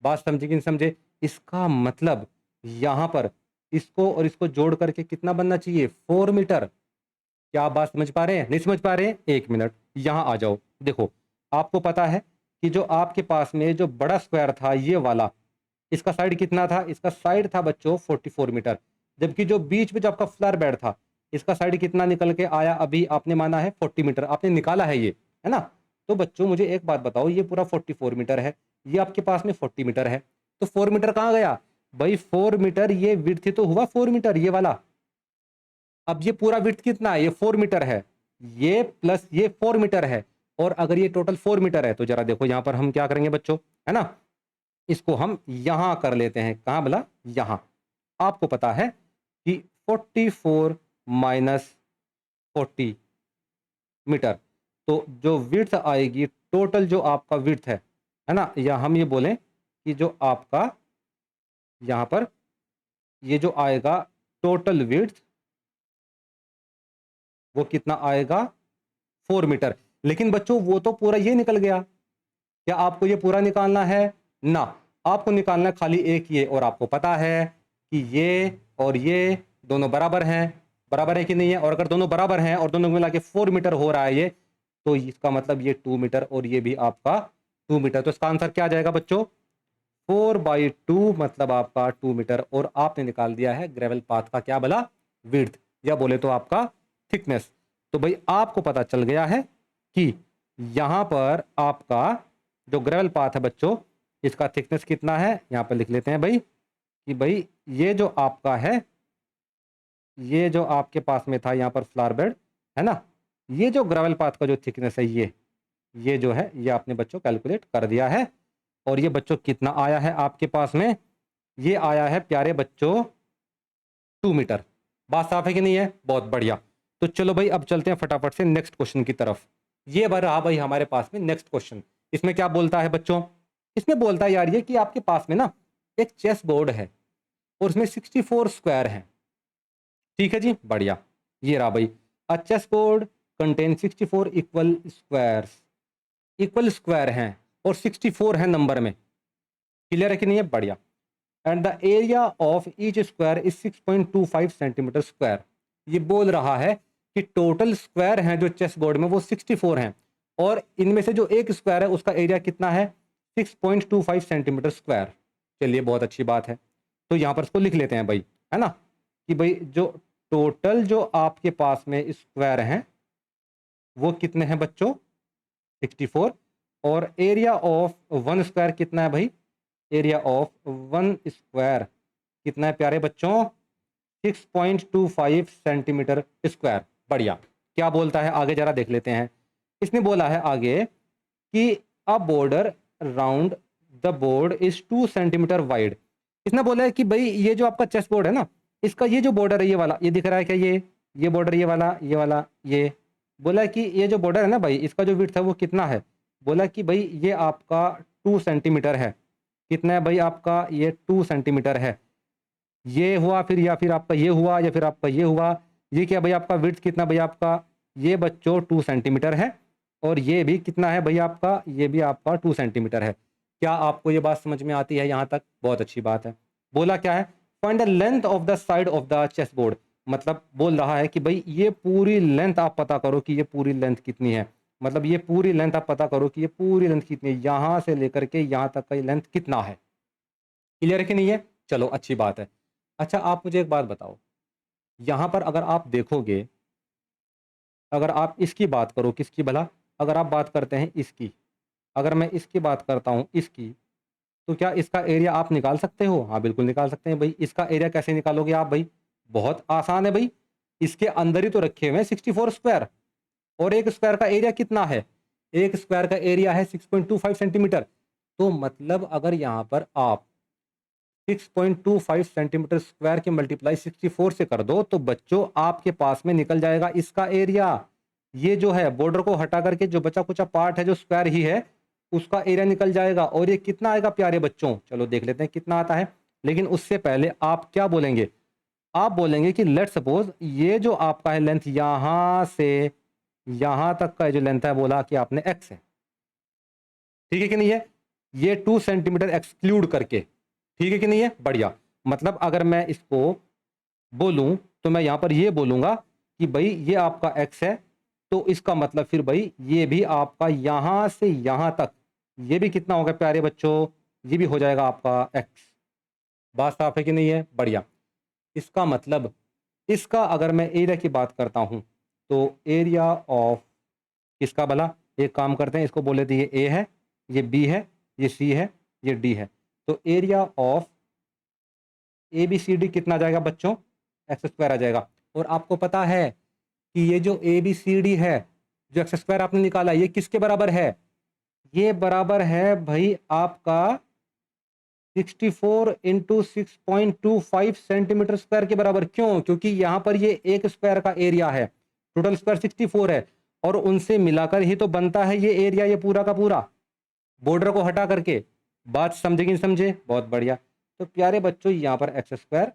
बात समझे कि नहीं समझे, इसका मतलब यहाँ पर इसको और इसको जोड़ करके कितना बनना चाहिए, 4 मीटर। क्या आप बात समझ पा रहे हैं, नहीं समझ पा रहे हैं, एक मिनट यहाँ आ जाओ। देखो आपको पता है कि जो आपके पास में जो बड़ा स्क्वायर था ये वाला, इसका साइड कितना था, इसका साइड था बच्चों 44 मीटर, जबकि जो बीच में जो आपका फ्लावर बेड था इसका साइड कितना निकल के आया, अभी आपने माना है 40 मीटर, आपने निकाला है ये, है ना। तो बच्चों मुझे एक बात बताओ, ये पूरा 44 मीटर है, ये आपके पास में 40 मीटर है, तो 4 मीटर कहाँ गया भाई, 4 मीटर ये विड्थ तो हुआ 4 मीटर ये वाला। अब ये पूरा विड्थ कितना है, ये 4 मीटर है, ये प्लस ये 4 मीटर है, और अगर ये टोटल 4 मीटर है तो जरा देखो यहाँ पर हम क्या करेंगे बच्चों, है ना, इसको हम यहाँ कर लेते हैं। कहाँ बोला, यहाँ। आपको पता है कि 44 माइनस 40 मीटर, तो जो विड्थ आएगी, टोटल जो आपका विड्थ है ना, या हम ये बोलें कि जो आपका यहाँ पर ये जो आएगा टोटल विड्थ, वो कितना आएगा, 4 मीटर। लेकिन बच्चों वो तो पूरा ये निकल गया, क्या आपको ये पूरा निकालना है ना, आपको निकालना है खाली एक ये। और आपको पता है कि ये और ये दोनों बराबर हैं, बराबर है कि नहीं है, और अगर दोनों बराबर हैं और दोनों मिला के 4 मीटर हो रहा है ये, तो इसका मतलब ये 2 मीटर और ये भी आपका 2 मीटर। तो इसका आंसर क्या आ जाएगा बच्चों, 4/2 मतलब आपका 2 मीटर। और आपने निकाल दिया है ग्रेवल पाथ का क्या बोला, विड्थ, या बोले तो आपका थिकनेस। तो भाई आपको पता चल गया है कि यहां पर आपका जो ग्रेवल पाथ है बच्चों, इसका थिकनेस कितना है। यहां पर लिख लेते हैं भाई कि भाई ये जो आपका है, ये जो आपके पास में था यहाँ पर फ्लावर बेड, है ना, ये जो ग्रेवल पाथ का जो थिकनेस है, ये जो है ये आपने बच्चों कैलकुलेट कर दिया है। और ये बच्चों कितना आया है आपके पास में, ये आया है प्यारे बच्चों 2 मीटर। बात साफ है कि नहीं है, बहुत बढ़िया। तो चलो भाई अब चलते हैं फटाफट से नेक्स्ट क्वेश्चन की तरफ। ये रहा भाई हमारे पास में नेक्स्ट क्वेश्चन। इसमें क्या बोलता है बच्चों, इसमें बोलता है यार ये कि आपके पास में ना एक चेस बोर्ड है और उसमें 64 स्क्वायर है। ठीक है जी, बढ़िया। ये रहा भाई, a chess board contain 64 equal squares, equal square हैं और 64 है नंबर में। क्लियर है कि नहीं है, बढ़िया। And the area of each square is 6.25 centimetre square. ये बोल रहा है कि टोटल स्क्वायर हैं जो चेस बोर्ड में वो 64 हैं, और इनमें से जो एक स्क्वायर है उसका एरिया कितना है, 6.25 सेंटीमीटर स्क्वायर। चलिए बहुत अच्छी बात है, तो यहाँ पर इसको लिख लेते हैं भाई, है ना, कि भाई जो टोटल जो आपके पास में स्क्वायर हैं वो कितने हैं बच्चों, 64। और एरिया ऑफ वन स्क्वायर कितना है भाई, एरिया ऑफ वन स्क्वायर कितना है प्यारे बच्चों, 6.25 सेंटीमीटर स्क्वायर। बढ़िया। क्या बोलता है आगे जरा देख लेते हैं। इसने बोला है आगे कि अ border round the board is 2 centimetre wide. इसने बोला है कि भाई ये जो आपका चेस बोर्ड है ना, इसका ये जो बॉर्डर है, ये वाला, ये दिख रहा है क्या, ये बॉर्डर, ये वाला, ये वाला, ये बोला कि ये जो बॉर्डर है ना भाई, इसका जो विड्थ है वो कितना है, बोला कि भाई ये आपका 2 सेंटीमीटर है। कितना है भाई आपका, ये 2 सेंटीमीटर है। ये हुआ फिर, या फिर आपका ये हुआ, या फिर आपका ये हुआ। ये क्या भाई आपका विड्थ कितना भाई आपका, ये बच्चों 2 सेंटीमीटर है। और ये भी कितना है भाई आपका, ये भी आपका 2 सेंटीमीटर है। क्या आपको ये बात समझ में आती है यहाँ तक, बहुत अच्छी बात है। बोला क्या है, find the length of the side of the chess board. मतलब बोल रहा है कि भाई ये पूरी लेंथ आप पता करो कि ये पूरी लेंथ कितनी है। मतलब ये पूरी लेंथ आप पता करो कि ये पूरी लेंथ कितनी है, यहाँ से लेकर के यहाँ तक का लेंथ कितना है। क्लियर है कि नहीं है, चलो अच्छी बात है। अच्छा आप मुझे एक बात बताओ, यहाँ पर अगर आप देखोगे, अगर आप इसकी बात करो, किसकी भला, अगर आप बात करते हैं इसकी, अगर मैं इसकी बात करता हूँ इसकी, तो क्या इसका एरिया आप निकाल सकते हो, हाँ बिल्कुल निकाल सकते हैं भाई। इसका एरिया कैसे निकालोगे आप भाई, बहुत आसान है भाई, इसके अंदर ही तो रखे हुए हैं 64 स्क्वायर, और एक स्क्वायर का एरिया कितना है, एक स्क्वायर का एरिया है 6.25 सेंटीमीटर। तो मतलब अगर यहाँ पर आप 6.25 सेंटीमीटर स्क्वायर के मल्टीप्लाई 64 से कर दो, तो बच्चों आपके पास में निकल जाएगा इसका एरिया। ये जो है बॉर्डर को हटा करके जो बचा कुचा पार्ट है जो स्क्वायर ही है, उसका एरिया निकल जाएगा। और ये कितना आएगा प्यारे बच्चों, चलो देख लेते हैं कितना आता है। लेकिन उससे पहले आप क्या बोलेंगे, आप बोलेंगे कि लेट सपोज ये जो आपका है लेंथ, यहां से यहां तक का जो लेंथ है बोला कि आपने एक्स है, ठीक है कि नहीं है, ये 2 सेंटीमीटर एक्सक्लूड करके, ठीक है कि नहीं है, बढ़िया। मतलब अगर मैं इसको बोलूं तो मैं यहां पर ये बोलूंगा कि भाई ये आपका x है, तो इसका मतलब फिर भाई ये भी आपका यहां से यहां तक, ये भी कितना होगा प्यारे बच्चों, ये भी हो जाएगा आपका x। बात साफ है कि नहीं है, बढ़िया। इसका मतलब इसका अगर मैं एरिया की बात करता हूं, तो एरिया ऑफ इसका भला, एक काम करते हैं, इसको बोले थे ये a है, ये b है, ये c है, ये d है। तो area of A B C D कितना आ जाएगा बच्चों, एक्स स्क्वायर आ जाएगा। और आपको पता है कि ये जो ए बी सी डी है, जो एक्स स्क्वायर आपने निकाला ये किसके बराबर है? ये बराबर है भाई आपका 64 इंटू 6.25 सेंटीमीटर स्क्वायर के बराबर। क्यों? क्योंकि यहां पर ये एक स्क्वायर का एरिया है, टोटल स्क्वायर 64 है, और उनसे मिलाकर ही तो बनता है ये एरिया, ये पूरा का पूरा, बॉर्डर को हटा करके। बात समझे कि नहीं समझे? बहुत बढ़िया। तो प्यारे बच्चों यहाँ पर एक्स स्क्वायर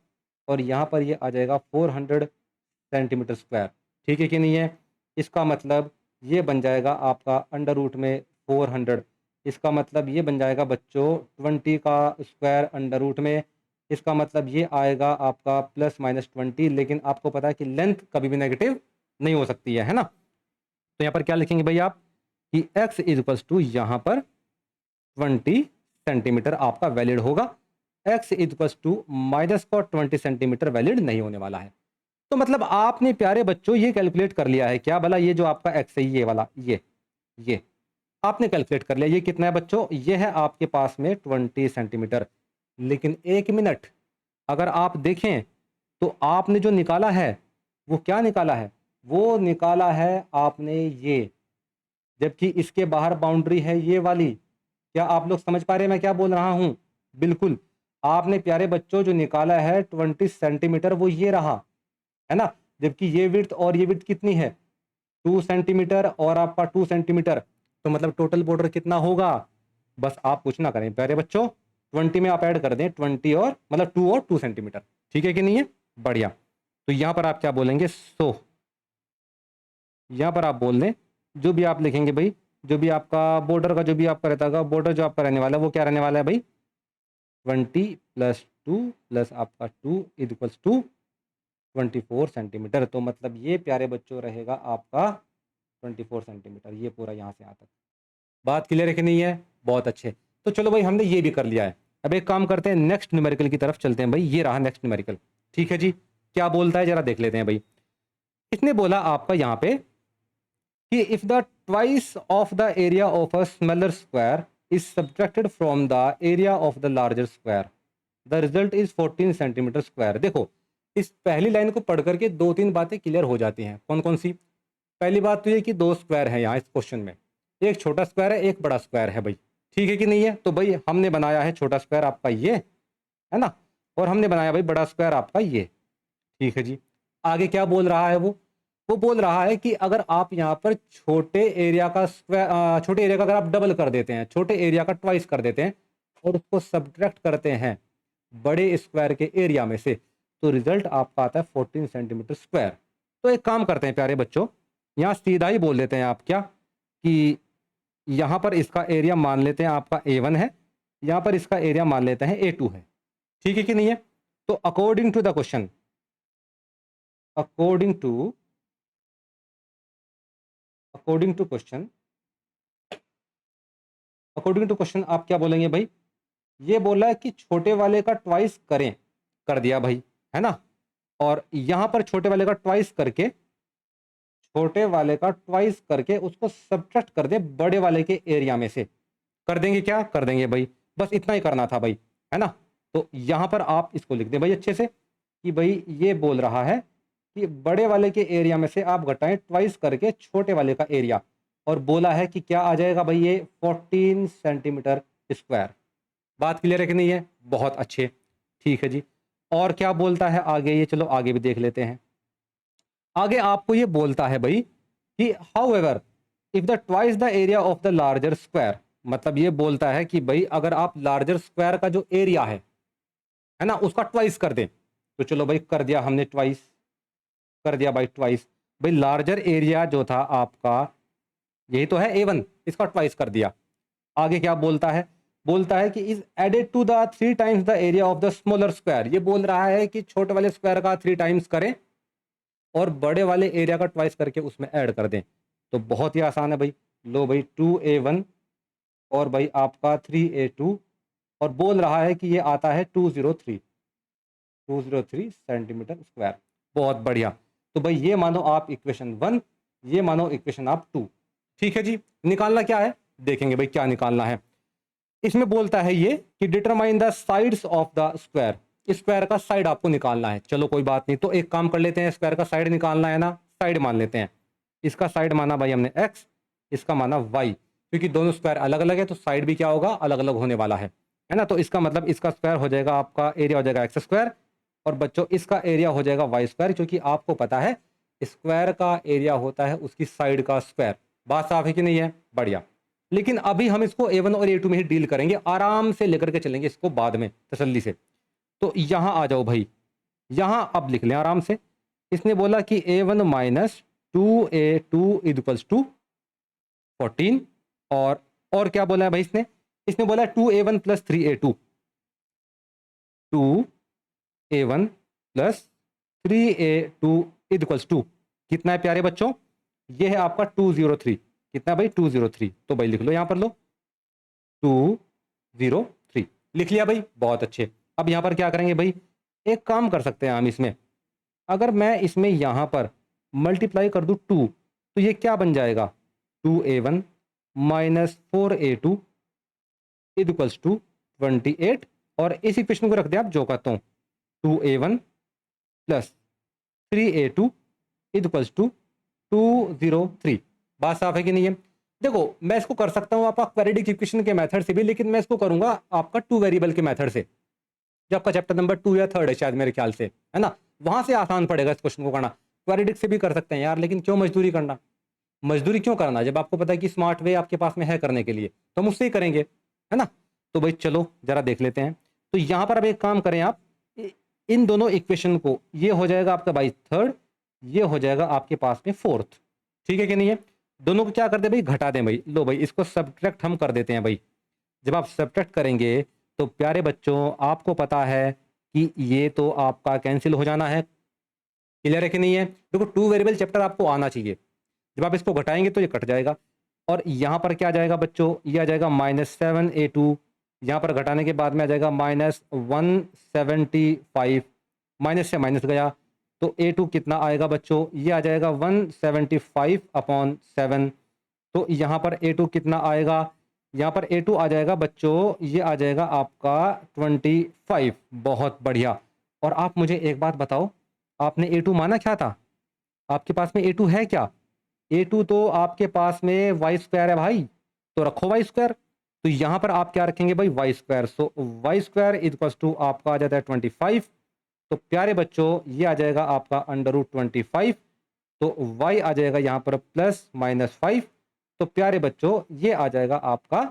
और यहाँ पर ये आ जाएगा 400 सेंटीमीटर स्क्वायर। ठीक है कि नहीं है? इसका मतलब ये बन जाएगा आपका अंडर रूट में 400। इसका मतलब ये बन जाएगा बच्चों 20 का स्क्वायर अंडर रूट में। इसका मतलब ये आएगा आपका प्लस माइनस 20, लेकिन आपको पता है कि लेंथ कभी भी नेगेटिव नहीं हो सकती है ना? तो यहाँ पर क्या लिखेंगे भाई आप कि x इज इक्वल्स टू यहाँ पर 20 सेंटीमीटर आपका वैलिड होगा। x is equals to minus का 20 सेंटीमीटर वैलिड नहीं होने वाला है। तो मतलब आपने प्यारे बच्चों ये कैलकुलेट कर लिया है क्या भला? ये जो आपका x है ये वाला, ये आपने कैलकुलेट कर लिया। ये कितना है बच्चों? ये है आपके पास में 20 सेंटीमीटर। लेकिन एक मिनट, अगर आप देखें तो आपने जो निकाला है वो क्या निकाला है? वो निकाला है आपने ये, जबकि इसके बाहर बाउंड्री है ये वाली। क्या आप लोग समझ पा रहे हैं मैं क्या बोल रहा हूं? बिल्कुल। आपने प्यारे बच्चों जो निकाला है 20 सेंटीमीटर वो ये रहा, है ना? जबकि ये विड्थ और ये विड्थ कितनी है? 2 सेंटीमीटर और आपका 2 सेंटीमीटर। तो मतलब टोटल बॉर्डर कितना होगा? बस आप कुछ ना करें प्यारे बच्चों, 20 में आप ऐड कर दें 20 और मतलब 2 और 2 सेंटीमीटर। ठीक है कि नहीं है? बढ़िया। तो यहां पर आप क्या बोलेंगे? सो यहां पर आप बोल दें जो भी आप लिखेंगे भाई, जो भी आपका बॉर्डर का जो भी आपका रहता होगा, बॉर्डर जो आपका रहने वाला है वो क्या रहने वाला है भाई? 20 प्लस 2 प्लस आपका 2 इज इक्वल्स टू 24 सेंटीमीटर। तो मतलब ये प्यारे बच्चों रहेगा आपका 24 सेंटीमीटर, ये पूरा यहाँ से यहाँ तक। बात क्लियर है कि नहीं है? बहुत अच्छे। तो चलो भाई हमने ये भी कर लिया है। अब एक काम करते हैं, नेक्स्ट न्यूमेरिकल की तरफ चलते हैं भाई। ये रहा नेक्स्ट न्यूमेरिकल। ठीक है जी, क्या बोलता है जरा देख लेते हैं भाई। इसने बोला आपका यहाँ पे कि if the twice of the area of a smaller square is subtracted from the area of the larger square the result is 14 centimetre square. देखो इस पहली लाइन को पढ़ करके दो तीन बातें क्लियर हो जाती हैं। कौन कौन सी? पहली बात तो ये कि दो स्क्वायर है यहाँ इस क्वेश्चन में, एक छोटा स्क्वायर है एक बड़ा स्क्वायर है भाई। ठीक है कि नहीं है? तो भाई हमने बनाया है छोटा स्क्वायर आपका ये, है ना, और हमने बनाया भाई बड़ा स्क्वायर आपका ये। ठीक है जी। आगे क्या बोल रहा है वो बोल रहा है कि अगर आप यहाँ पर छोटे एरिया का स्क्वायर, छोटे एरिया का अगर आप डबल कर देते हैं, छोटे एरिया का ट्वाइस कर देते हैं और उसको सब्ट्रैक्ट करते हैं बड़े स्क्वायर के एरिया में से, तो रिजल्ट आपका आता है 14 सेंटीमीटर स्क्वायर। तो एक काम करते हैं प्यारे बच्चों, यहाँ सीधा ही बोल देते हैं आप क्या कि यहाँ पर इसका एरिया मान लेते हैं आपका A1 है, यहाँ पर इसका एरिया मान लेते हैं A2 है। ठीक है कि नहीं है? तो according to the question, according to question, according to question आप क्या बोलेंगे भाई? ये बोला है कि छोटे वाले का ट्वाइस करें, कर दिया भाई, है ना, और यहां पर छोटे वाले का ट्वाइस करके, छोटे वाले का ट्वाइस करके उसको सब्ट्रैक्ट कर दे बड़े वाले के एरिया में से। कर देंगे क्या? कर देंगे भाई, बस इतना ही करना था भाई, है ना। तो यहां पर आप इसको लिख दें भाई अच्छे से कि भाई ये बोल रहा है कि बड़े वाले के एरिया में से आप घटाएं ट्वाइस करके छोटे वाले का एरिया, और बोला है कि क्या आ जाएगा भाई ये 14 सेंटीमीटर स्क्वायर। बात क्लियर है कि नहीं है? बहुत अच्छे। ठीक है जी। और क्या बोलता है आगे? ये चलो आगे भी देख लेते हैं। आगे आपको ये बोलता है भाई कि how ever if the twice the area of the larger square, मतलब ये बोलता है कि भाई अगर आप लार्जर स्क्वायर का जो एरिया है ना, उसका ट्वाइस कर दें। तो चलो भाई कर दिया हमने, ट्वाइस कर दिया भाई, ट्वाइस। भाई लार्जर एरिया जो था आपका यही तो है A1, इसका ट्वाइस कर दिया। आगे क्या बोलता है? बोलता है कि is added to the 3 times the area of the smaller square. ये बोल रहा है कि छोटे वाले स्क्वायर का 3 टाइम्स करें और बड़े वाले एरिया का ट्वाइस करके उसमें ऐड कर दें। तो बहुत ही आसान है भाई। लो भाई 2A1 और भाई आपका 3A2, और बोल रहा है कि ये आता है 203 सेंटीमीटर स्क्वायर। बहुत बढ़िया। तो भाई ये मानो आप इक्वेशन 1, ये मानो इक्वेशन आप 2। ठीक है जी। निकालना क्या है देखेंगे भाई, क्या निकालना है। इसमें बोलता है ये कि determine the sides of the square, square का साइड आपको निकालना है। चलो कोई बात नहीं, तो एक काम कर लेते हैं, स्क्वायर का साइड निकालना है ना, साइड मान लेते हैं। इसका साइड माना भाई हमने x, इसका माना y, क्योंकि दोनों स्क्वायर अलग अलग है तो साइड भी क्या होगा, अलग अलग होने वाला है ना। तो इसका मतलब इसका स्क्वायर हो जाएगा, आपका एरिया हो जाएगा एक्स स्क्वायर, और बच्चों इसका एरिया हो जाएगा वाई स्क्वायर, क्योंकि आपको पता है स्क्वायर का एरिया होता है उसकी साइड का स्क्वायर। बात साफ है कि नहीं है? बढ़िया। लेकिन अभी हम इसको A1 और A2 में ही डील करेंगे, आराम से लेकर के चलेंगे इसको बाद में तसल्ली से। तो यहाँ आ जाओ भाई, यहाँ अब लिख लें आराम से। इसने बोला कि A1 minus 2A2 equals to 14, और क्या बोला है भाई इसने? इसने बोला 2A1 plus 3A2, 2A1 plus 3A2 equals to कितना है प्यारे बच्चों? ये है आपका 203। कितना भाई? 203। तो भाई लिख लो, यहां पर लो 203 लिख लिया भाई, बहुत अच्छे। अब यहां पर क्या करेंगे भाई, एक काम कर सकते हैं हम इसमें, अगर मैं इसमें यहां पर मल्टीप्लाई कर दूं 2, तो ये क्या बन जाएगा? 2A1 minus 4A2 equals to 28, और इस इक्वेशन को रख दिया आप जो कहता हूं, 2A1 plus 3A2 equals to 203। बात साफ है कि नहीं है? देखो मैं इसको कर सकता हूं आपका क्वाड्रेटिक इक्वेशन के मेथड से भी, लेकिन मैं इसको करूंगा आपका 2 वेरिएबल के मेथड से, जो आपका चैप्टर नंबर 2 या 3 है शायद मेरे ख्याल से, है ना। वहां से आसान पड़ेगा इस क्वेश्चन को करना। क्वाड्रेटिक से भी कर सकते हैं यार, लेकिन क्यों मजदूरी करना? मजदूरी क्यों करना जब आपको पता है कि स्मार्ट वे आपके पास में है करने के लिए, तो हम उससे ही करेंगे, है ना। तो भाई चलो जरा देख लेते हैं। तो यहां पर अब एक काम करें आप, इन दोनों इक्वेशन को, ये हो जाएगा आपका भाई 3rd, ये हो जाएगा आपके पास में 4th। ठीक है कि नहीं है? दोनों को क्या कर दे भाई, घटा दें भाई। लो भाई इसको सब्ट्रैक्ट हम कर देते हैं भाई। जब आप सब्ट्रैक्ट करेंगे तो प्यारे बच्चों आपको पता है कि ये तो आपका कैंसिल हो जाना है। क्लियर है कि नहीं है? देखो 2 वेरिएबल चैप्टर आपको आना चाहिए। जब आप इसको घटाएंगे तो ये कट जाएगा, और यहाँ पर क्या आ जाएगा बच्चों, ये आ जाएगा -7A2, यहाँ पर घटाने के बाद में आ जाएगा -175, माइनस से माइनस गया तो A2 कितना आएगा बच्चों, ये आ जाएगा 175/7। तो यहाँ पर A2 कितना आएगा, यहाँ पर A2 आ जाएगा बच्चों, ये आ जाएगा आपका 25। बहुत बढ़िया। और आप मुझे एक बात बताओ, आपने A2 माना क्या था? आपके पास में A2 है क्या? A2 तो आपके पास में वाई स्क्वायर है भाई, तो रखो वाई स्क्वायर। तो यहाँ पर आप क्या रखेंगे भाई, y square. So y square equals to आपका आ जाता है 25। तो प्यारे बच्चों ये आ जाएगा आपका √25, तो y आ जाएगा यहाँ पर +-5। तो प्यारे बच्चों ये आ जाएगा आपका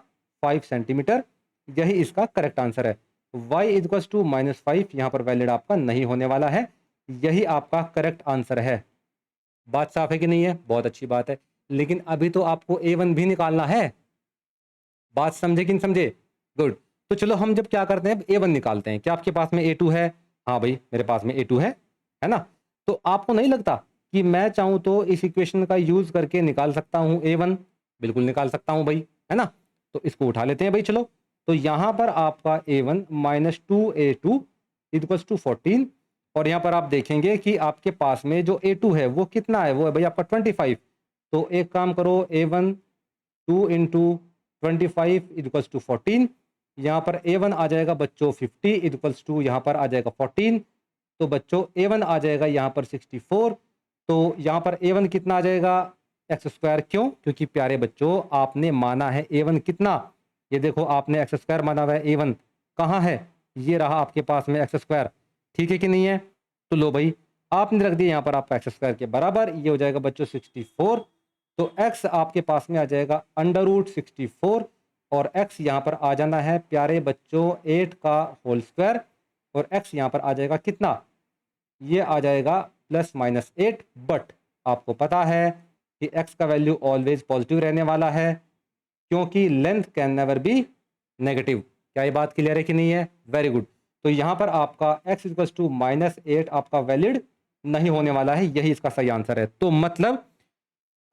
5 सेंटीमीटर। यही इसका करेक्ट आंसर है। y इक्वल्स टू -5 यहाँ पर वैलिड आपका नहीं होने वाला है, यही आपका करेक्ट आंसर है। बात साफ है कि नहीं है? बहुत अच्छी बात है। लेकिन अभी तो आपको A1 भी निकालना है। बात समझे कि नहीं समझे? गुड। तो चलो हम जब क्या करते हैं, A1 निकालते हैं। क्या आपके पास में A2 है? हाँ भाई मेरे पास में A2 है ना। तो आपको नहीं लगता कि मैं चाहूं तो इस इक्वेशन का यूज करके निकाल सकता हूं A1? बिल्कुल निकाल सकता हूं भाई, है ना। तो इसको उठा लेते हैं भाई चलो। तो यहां पर आपका A1 minus 2A2 equals to 14, और यहाँ पर आप देखेंगे कि आपके पास में जो A2 है वो कितना है, वो है भाई आपका 25। तो एक काम करो, A1 2 इंटू 25 इक्वल्स टू 14। यहाँ पर A1 आ जाएगा बच्चों 50 इक्वल्स टू यहाँ पर आ जाएगा 14। तो बच्चों A1 आ जाएगा यहाँ पर 64। तो यहाँ पर A1 कितना आ जाएगा, एक्स स्क्वायर। क्यों? क्योंकि प्यारे बच्चों आपने माना है A1 कितना, ये देखो आपने एक्स स्क्वायर माना हुआ है। A1 कहाँ है? ये रहा आपके पास में एक्स स्क्वायर। ठीक है कि नहीं है? तो लो भाई आपने रख दिया यहाँ पर आपका एक्स स्क्वायर के बराबर, ये हो जाएगा बच्चों 64। तो x आपके पास में आ जाएगा √64, और x यहाँ पर आ जाना है प्यारे बच्चों 8 का होल स्क्वायर, और x यहाँ पर आ जाएगा कितना, ये आ जाएगा +-8। बट आपको पता है कि x का वैल्यू ऑलवेज पॉजिटिव रहने वाला है, क्योंकि length can never be negative. क्या ये बात क्लियर है कि नहीं है? Very good. तो यहाँ पर आपका x इक्वल्स टू -8 आपका वैलिड नहीं होने वाला है, यही इसका सही आंसर है। तो मतलब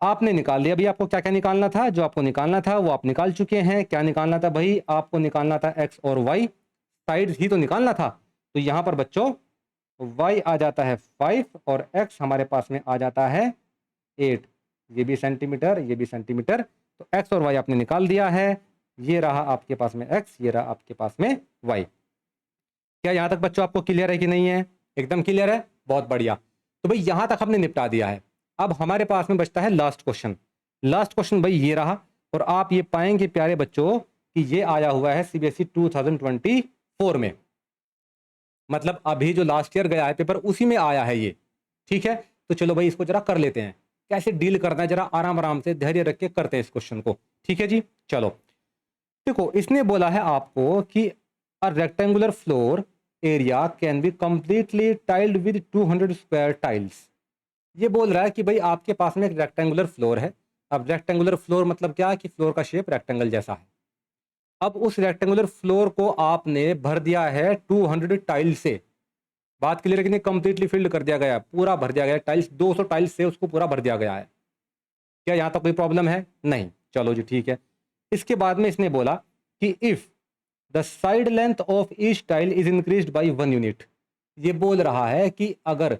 आपने निकाल लिया। अभी आपको क्या क्या निकालना था, जो आपको निकालना था वो आप निकाल चुके हैं। क्या निकालना था भाई? आपको निकालना था x और y, साइड ही तो निकालना था। तो यहाँ पर बच्चों y आ जाता है 5 और x हमारे पास में आ जाता है 8। ये भी सेंटीमीटर, ये भी सेंटीमीटर। तो x और y आपने निकाल दिया है। ये रहा आपके पास में x, ये रहा आपके पास में y। क्या यहाँ तक बच्चों आपको क्लियर है कि नहीं है? एकदम क्लियर है, बहुत बढ़िया। तो भाई यहाँ तक हमने निपटा दिया है। अब हमारे पास में बचता है लास्ट क्वेश्चन। लास्ट क्वेश्चन भाई ये रहा, और आप ये पाएंगे प्यारे बच्चों कि ये आया हुआ है सीबीएसई 2024 में, मतलब अभी जो लास्ट ईयर गया है पेपर उसी में आया है ये। ठीक है, तो चलो भाई इसको जरा कर लेते हैं, कैसे डील करना है, जरा आराम आराम से धैर्य रख के करते हैं इस क्वेश्चन को। ठीक है जी, चलो देखो इसने बोला है आपको कि a rectangular floor area can be completely tiled with 200 square tiles. ये बोल रहा है कि भाई आपके पास में एक रेक्टेंगुलर फ्लोर है। अब रेक्टेंगुलर फ्लोर मतलब क्या है कि फ्लोर का शेप रेक्टेंगल जैसा है। अब उस रेक्टेंगुलर फ्लोर को आपने भर दिया है 200 टाइल से। बात क्लियर है कि नहीं, कंप्लीटली फिल्ड कर दिया गया है, पूरा भर दिया गया है टाइल्स, 200 टाइल्स से उसको पूरा भर दिया गया है। क्या यहाँ तक कोई प्रॉब्लम है? नहीं। चलो जी ठीक है। इसके बाद में इसने बोला कि if the side length of each tile is increased by 1 unit. ये बोल रहा है कि अगर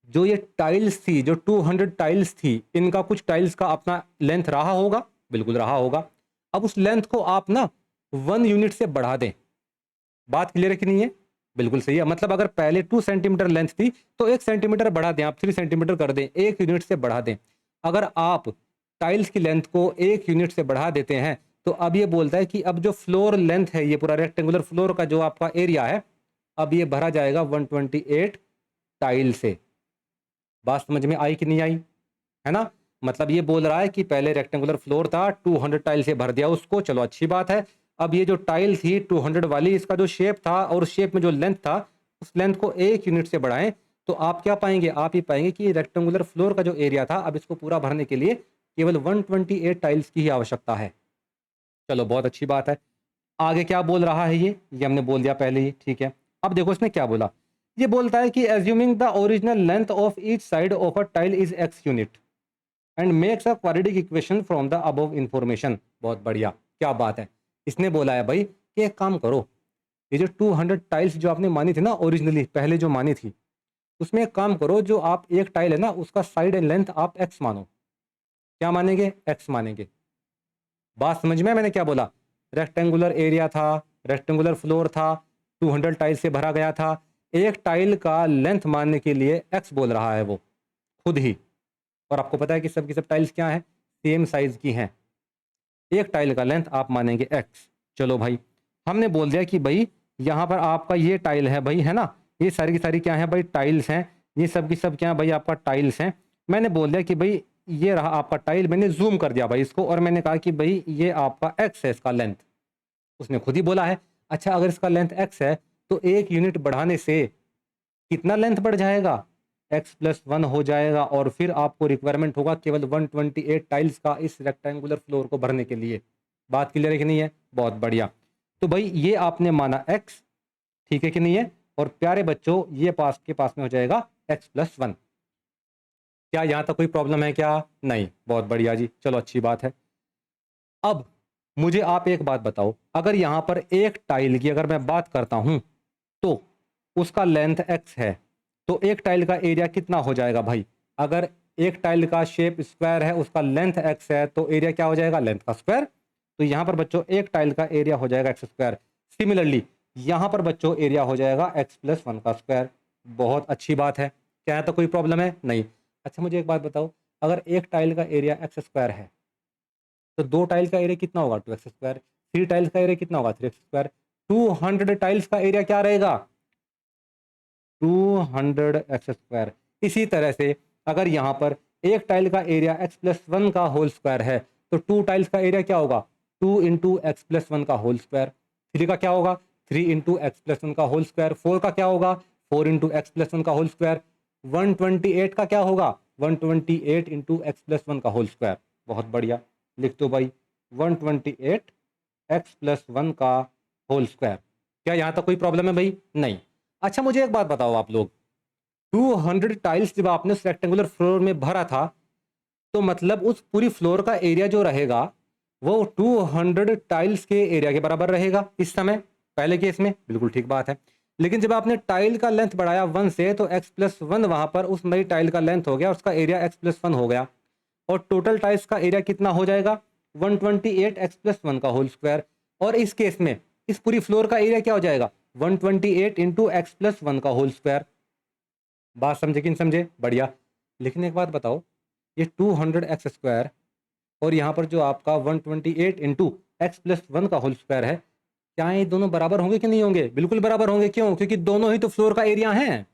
जो ये टाइल्स थी, जो 200 टाइल्स थी, इनका कुछ टाइल्स का अपना लेंथ रहा होगा, बिल्कुल रहा होगा। अब उस लेंथ को आप ना 1 यूनिट से बढ़ा दें। बात क्लियर है कि नहीं है? बिल्कुल सही है। मतलब अगर पहले 2 सेंटीमीटर लेंथ थी तो 1 सेंटीमीटर बढ़ा दें, आप 3 सेंटीमीटर कर दें, 1 यूनिट से बढ़ा दें। अगर आप टाइल्स की लेंथ को 1 यूनिट से बढ़ा देते हैं तो अब ये बोलता है कि अब जो फ्लोर लेंथ है, ये पूरा रेक्टेंगुलर फ्लोर का जो आपका एरिया है, अब ये भरा जाएगा 128 टाइल से। बात समझ में आई कि नहीं आई? है ना? मतलब ये बोल रहा है कि पहले रेक्टेंगुलर फ्लोर था, 200 टाइल से भर दिया उसको, चलो अच्छी बात है। अब ये जो टाइल थी 200 वाली, इसका जो शेप था और उस शेप में जो लेंथ था, उस लेंथ को 1 यूनिट से बढ़ाएं तो आप क्या पाएंगे? आप ये पाएंगे कि रेक्टेंगुलर फ्लोर का जो एरिया था, अब इसको पूरा भरने के लिए केवल 128 टाइल्स की ही आवश्यकता है। चलो बहुत अच्छी बात है। आगे क्या बोल रहा है ये हमने बोल दिया पहले ही। ठीक है, अब देखो इसने क्या बोला। ये बोलता है कि assuming the original length of each side of a tile is x unit and makes a quadratic equation from the above information. बहुत बढ़िया, क्या बात है। इसने बोला है भाई कि एक काम करो, ये जो 200 टाइल्स जो आपने मानी थी ना ओरिजिनली, पहले जो मानी थी, उसमें एक काम करो, जो आप एक टाइल है ना उसका साइड एंड लेंथ आप x मानो। क्या मानेंगे? x मानेंगे। बात समझ में? मैंने क्या बोला? रेक्टेंगुलर एरिया था, रेक्टेंगुलर फ्लोर था, 200 टाइल से भरा गया था। एक टाइल का लेंथ मानने के लिए x बोल रहा है वो खुद ही। और आपको पता है कि सब की सब टाइल्स क्या हैं? सेम साइज की हैं। एक टाइल का लेंथ आप मानेंगे x। चलो भाई, हमने बोल दिया कि भाई यहाँ पर आपका ये टाइल है भाई, है ना, ये सारी की सारी क्या है भाई? टाइल्स हैं। ये सब की सब क्या है भाई? आपका टाइल्स हैं। मैंने बोल दिया कि भाई ये रहा आपका टाइल, मैंने जूम कर दिया भाई इसको, और मैंने कहा कि भाई ये आपका x है, इसका लेंथ। उसने खुद ही बोला है। अच्छा, अगर इसका लेंथ x है तो 1 यूनिट बढ़ाने से कितना लेंथ बढ़ जाएगा? x+1 हो जाएगा। और फिर आपको रिक्वायरमेंट होगा केवल 128 टाइल्स का इस रेक्टेंगुलर फ्लोर को भरने के लिए। बात क्लियर है कि नहीं है? बहुत बढ़िया। तो भाई ये आपने माना x, ठीक है कि नहीं है? और प्यारे बच्चों ये पास के पास में हो जाएगा x+1। क्या यहाँ तक कोई प्रॉब्लम है क्या? नहीं। बहुत बढ़िया जी, चलो अच्छी बात है। अब मुझे आप एक बात बताओ, अगर यहाँ पर एक टाइल की अगर मैं बात करता हूं तो उसका लेंथ x है, तो एक टाइल का एरिया कितना हो जाएगा भाई? अगर एक टाइल का शेप स्क्वायर है, उसका लेंथ x है, तो एरिया क्या हो जाएगा? लेंथ का स्क्वायर। तो यहाँ पर बच्चों एक टाइल का एरिया हो जाएगा x स्क्वायर। सिमिलरली यहाँ पर बच्चों एरिया हो जाएगा x+1 का स्क्वायर। बहुत अच्छी बात है। क्या तो कोई प्रॉब्लम है? नहीं। अच्छा मुझे एक बात बताओ, अगर एक टाइल का एरिया x स्क्वायर है तो 2 टाइल का एरिया कितना होगा? 2x square. 3 टाइल्स का एरिया कितना होगा? 3x square. 200 टाइल्स का एरिया क्या रहेगा? 200x square. इसी तरह से अगर यहाँ पर एक टाइल का एरिया x+1 का होल स्क्वायर है तो 2 टाइल्स का एरिया क्या होगा? 2 इंटू x+1 का होल स्क्वायर। 3 का क्या होगा? 3 इंटू x+1 का होल स्क्वायर। 4 का क्या होगा? 4 इंटू x+1 का होल स्क्वायर। 128 का क्या होगा? 128 इंटू x+1 का होल स्क्वायर। बहुत बढ़िया, लिख दो भाई 128 x+1 का होल स्क्वायर। क्या यहाँ तक कोई प्रॉब्लम है भाई? नहीं। अच्छा मुझे एक बात बताओ आप लोग, 200 टाइल्स जब आपने उस रेक्टेंगुलर फ्लोर में भरा था तो मतलब उस पूरी फ्लोर का एरिया जो रहेगा वो 200 टाइल्स के एरिया के बराबर रहेगा इस समय, पहले केस में। बिल्कुल ठीक बात है। लेकिन जब आपने टाइल का लेंथ बढ़ाया 1 से तो x+1 वहां पर उस नई टाइल का लेंथ हो गया, उसका एरिया x+1 हो गया, और टोटल टाइल्स का एरिया कितना हो जाएगा? 128 x+1 का होल स्क्वायर। और इस केस में इस पूरी फ्लोर का एरिया क्या हो जाएगा? 128 इंटू x+1 का होल स्क्वायर। बात समझे कि नहीं समझे? बढ़िया। लेकिन एक बात बताओ, ये 200x² और यहाँ पर जो आपका 128 इंटू एक्स प्लस 1 का होल स्क्वायर है, क्या ये दोनों बराबर होंगे कि नहीं होंगे? बिल्कुल बराबर होंगे। क्यों? क्योंकि दोनों ही तो फ्लोर का एरिया हैं।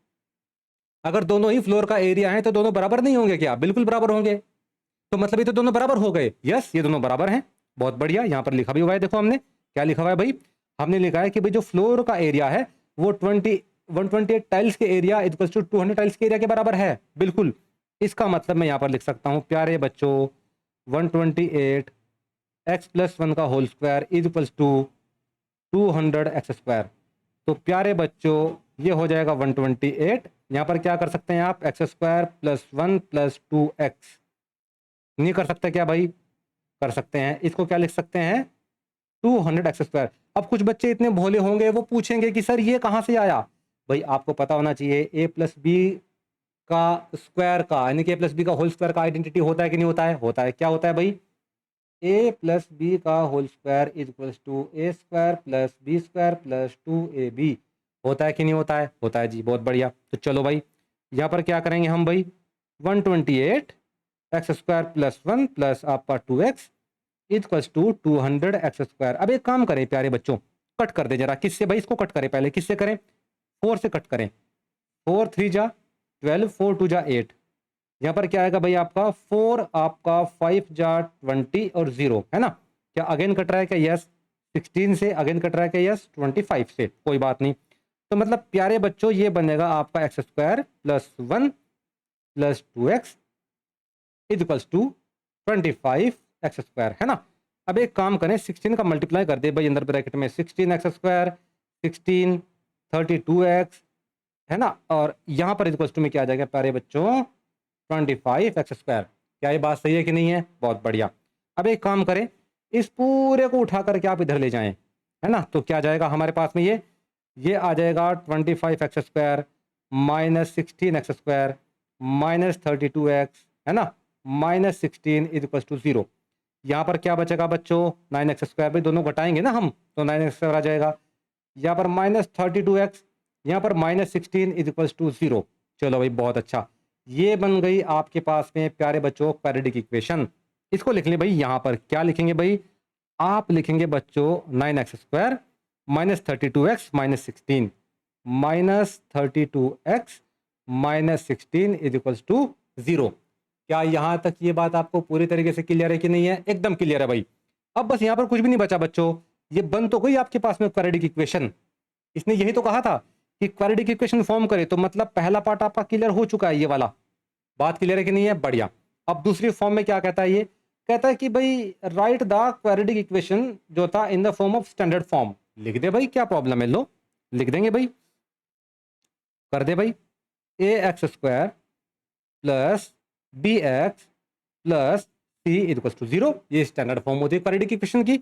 अगर दोनों ही फ्लोर का एरिया है तो दोनों बराबर नहीं होंगे क्या? बिल्कुल बराबर होंगे। तो मतलब ये तो दोनों बराबर हो गए। यस, ये दोनों बराबर हैं। बहुत बढ़िया। यहाँ पर लिखा भी हुआ है, देखो हमने क्या लिखा हुआ है भाई। हमने लिखा है कि भाई जो फ्लोर का एरिया है वो 128 टाइल्स के एरिया इक्वल टू 200 टाइल्स के एरिया के बराबर है। बिल्कुल। इसका मतलब मैं यहाँ पर लिख सकता हूँ, प्यारे बच्चों, 128 एक्स प्लस 1 का whole square is equals to 200x²। तो प्यारे बच्चों ये हो जाएगा 128। यहाँ पर क्या कर सकते हैं आप, x² प्लस 1 प्लस 2x। नहीं कर सकते क्या भाई? कर सकते हैं। इसको क्या लिख सकते हैं, 200x²। अब कुछ बच्चे इतने भोले होंगे, वो पूछेंगे कि सर ये कहाँ से आया। भाई आपको पता होना चाहिए, a प्लस बी का स्क्वायर का यानी कि a प्लस बी का होल स्क्वायर का आइडेंटिटी होता है कि नहीं होता है? होता है। क्या होता है भाई? a प्लस बी का whole square is equals to a² plus b² plus 2ab। होता है कि नहीं होता है? होता है जी। बहुत बढ़िया। तो चलो भाई यहाँ पर क्या करेंगे हम भाई, 128 x² प्लस 1 प्लस आपका 2x इक्वल्स टू 200x²। अब एक काम करें प्यारे बच्चों, कट कर दे जरा। किससे भाई? इसको कट करें पहले। किससे करें? 4 से कट करें। 4 3 जा 12, 4 2 जा 8। यहाँ पर क्या आएगा भाई आपका 4, आपका 5 जा 20 और 0 है ना। क्या अगेन कट रहा है क्या? यस। 16 से अगेन कट रहा है क्या? यस। 25 से कोई बात नहीं। तो मतलब प्यारे बच्चों ये बनेगा आपका x² plus 1 plus 2x is equals to 25x² है ना। अब एक काम करें, 16 का मल्टीप्लाई कर दे भाई अंदर ब्रैकेट में, 16x², 16 32x है ना। और यहाँ पर इक्वल्स टू में क्या आ जाएगा प्यारे बच्चों, 25x²। क्या ये बात सही है कि नहीं है? बहुत बढ़िया। अब एक काम करें, इस पूरे को उठा करके आप इधर ले जाएं, है ना। तो क्या जाएगा हमारे पास में, ये आ जाएगा 25x² minus 16x² minus 32x है ना, माइनस 16 इज इक्वल टू 0। यहाँ पर क्या बचेगा बच्चों, 9x²। भाई दोनों घटाएंगे ना हम, तो 9x² आ जाएगा। यहाँ पर माइनस 32x, यहाँ पर माइनस 16 इज इक्वल टू 0। चलो भाई बहुत अच्छा। ये बन गई आपके पास में प्यारे बच्चों क्वाड्रेटिक इक्वेशन। इसको लिख लें भाई। यहाँ पर क्या लिखेंगे भाई, आप लिखेंगे बच्चों 9x² minus 32x minus 16 minus 32x minus 16 is equal to 0। क्या यहाँ तक ये बात आपको पूरी तरीके से क्लियर है कि नहीं है? एकदम क्लियर है भाई। अब बस यहाँ पर कुछ भी नहीं बचा बच्चों, ये बन तो गई आपके पास में क्वाड्रेटिक इक्वेशन। इसने यही तो कहा था कि क्वाड्रेटिक इक्वेशन फॉर्म करे, तो मतलब पहला पार्ट आपका क्लियर हो चुका है। ये वाला बात क्लियर है कि नहीं है? बढ़िया। अब दूसरी फॉर्म में क्या कहता है, ये कहता है कि भाई राइट द क्वाड्रेटिक इक्वेशन जो था in the form of standard form. लिख दे भाई, क्या प्रॉब्लम है, लो लिख देंगे भाई, कर दे भाई। ax² plus bx plus c equal to 0। ये स्टैंडर्ड फॉर्म होती है क्वाड्रेटिक इक्वेशन की।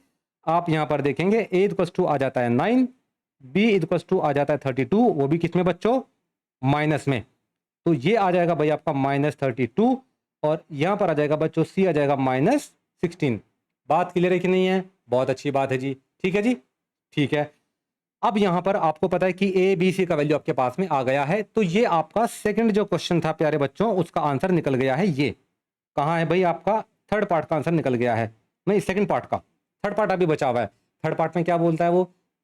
आप यहां पर देखेंगे a इक्वल टू आ जाता है 9, b इक्वल टू आ जाता है 32, वो भी किसमें बच्चों, माइनस में। तो ये आ जाएगा भाई आपका माइनस 32 और यहां पर आ जाएगा बच्चों c आ जाएगा माइनस 16। बात क्लियर है कि नहीं है? बहुत अच्छी बात है जी। ठीक है जी, ठीक है। अब यहां पर आपको पता है कि ए बी सी का वैल्यू आपके पास में आ गया है, तो ये आपका सेकंड जो क्वेश्चन था प्यारे बच्चों, उसका आंसर निकल गया है। ये कहाँ है भाई, आपका थर्ड पार्ट का आंसर निकल गया है। नहीं, सेकंड पार्ट का, थर्ड पार्ट अभी बचा हुआ है। थर्ड पार्ट में क्या बोलता है वो,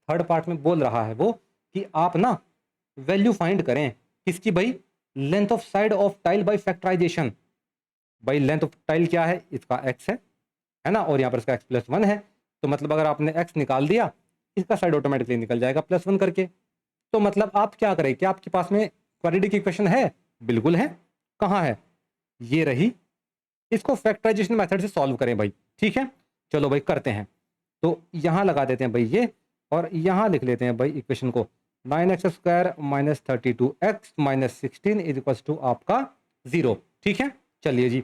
थर्ड पार्ट में बोल रहा है वो कि आप ना वैल्यू फाइंड करें किसकी भाई, length of side of tile by factorization. भाई लेंथ ऑफ टाइल क्या है, इसका एक्स है ना, और यहाँ पर इसका एक्स प्लस 1 है। तो मतलब अगर आपने एक्स निकाल दिया, इसका साइड ऑटोमेटिकली निकल जाएगा प्लस 1 करके। तो मतलब आप क्या करें, क्या आपके पास में क्वाड्रेटिक इक्वेशन है? बिल्कुल है। कहाँ है, ये रही। इसको फैक्टराइजेशन मेथड से सॉल्व करें भाई। ठीक है, चलो भाई करते हैं। तो यहाँ लगा देते हैं भाई ये, और यहाँ लिख लेते हैं भाई इक्वेशन को, 9x² minus 32x minus 16 is equal to आपका 0। ठीक है, चलिए जी।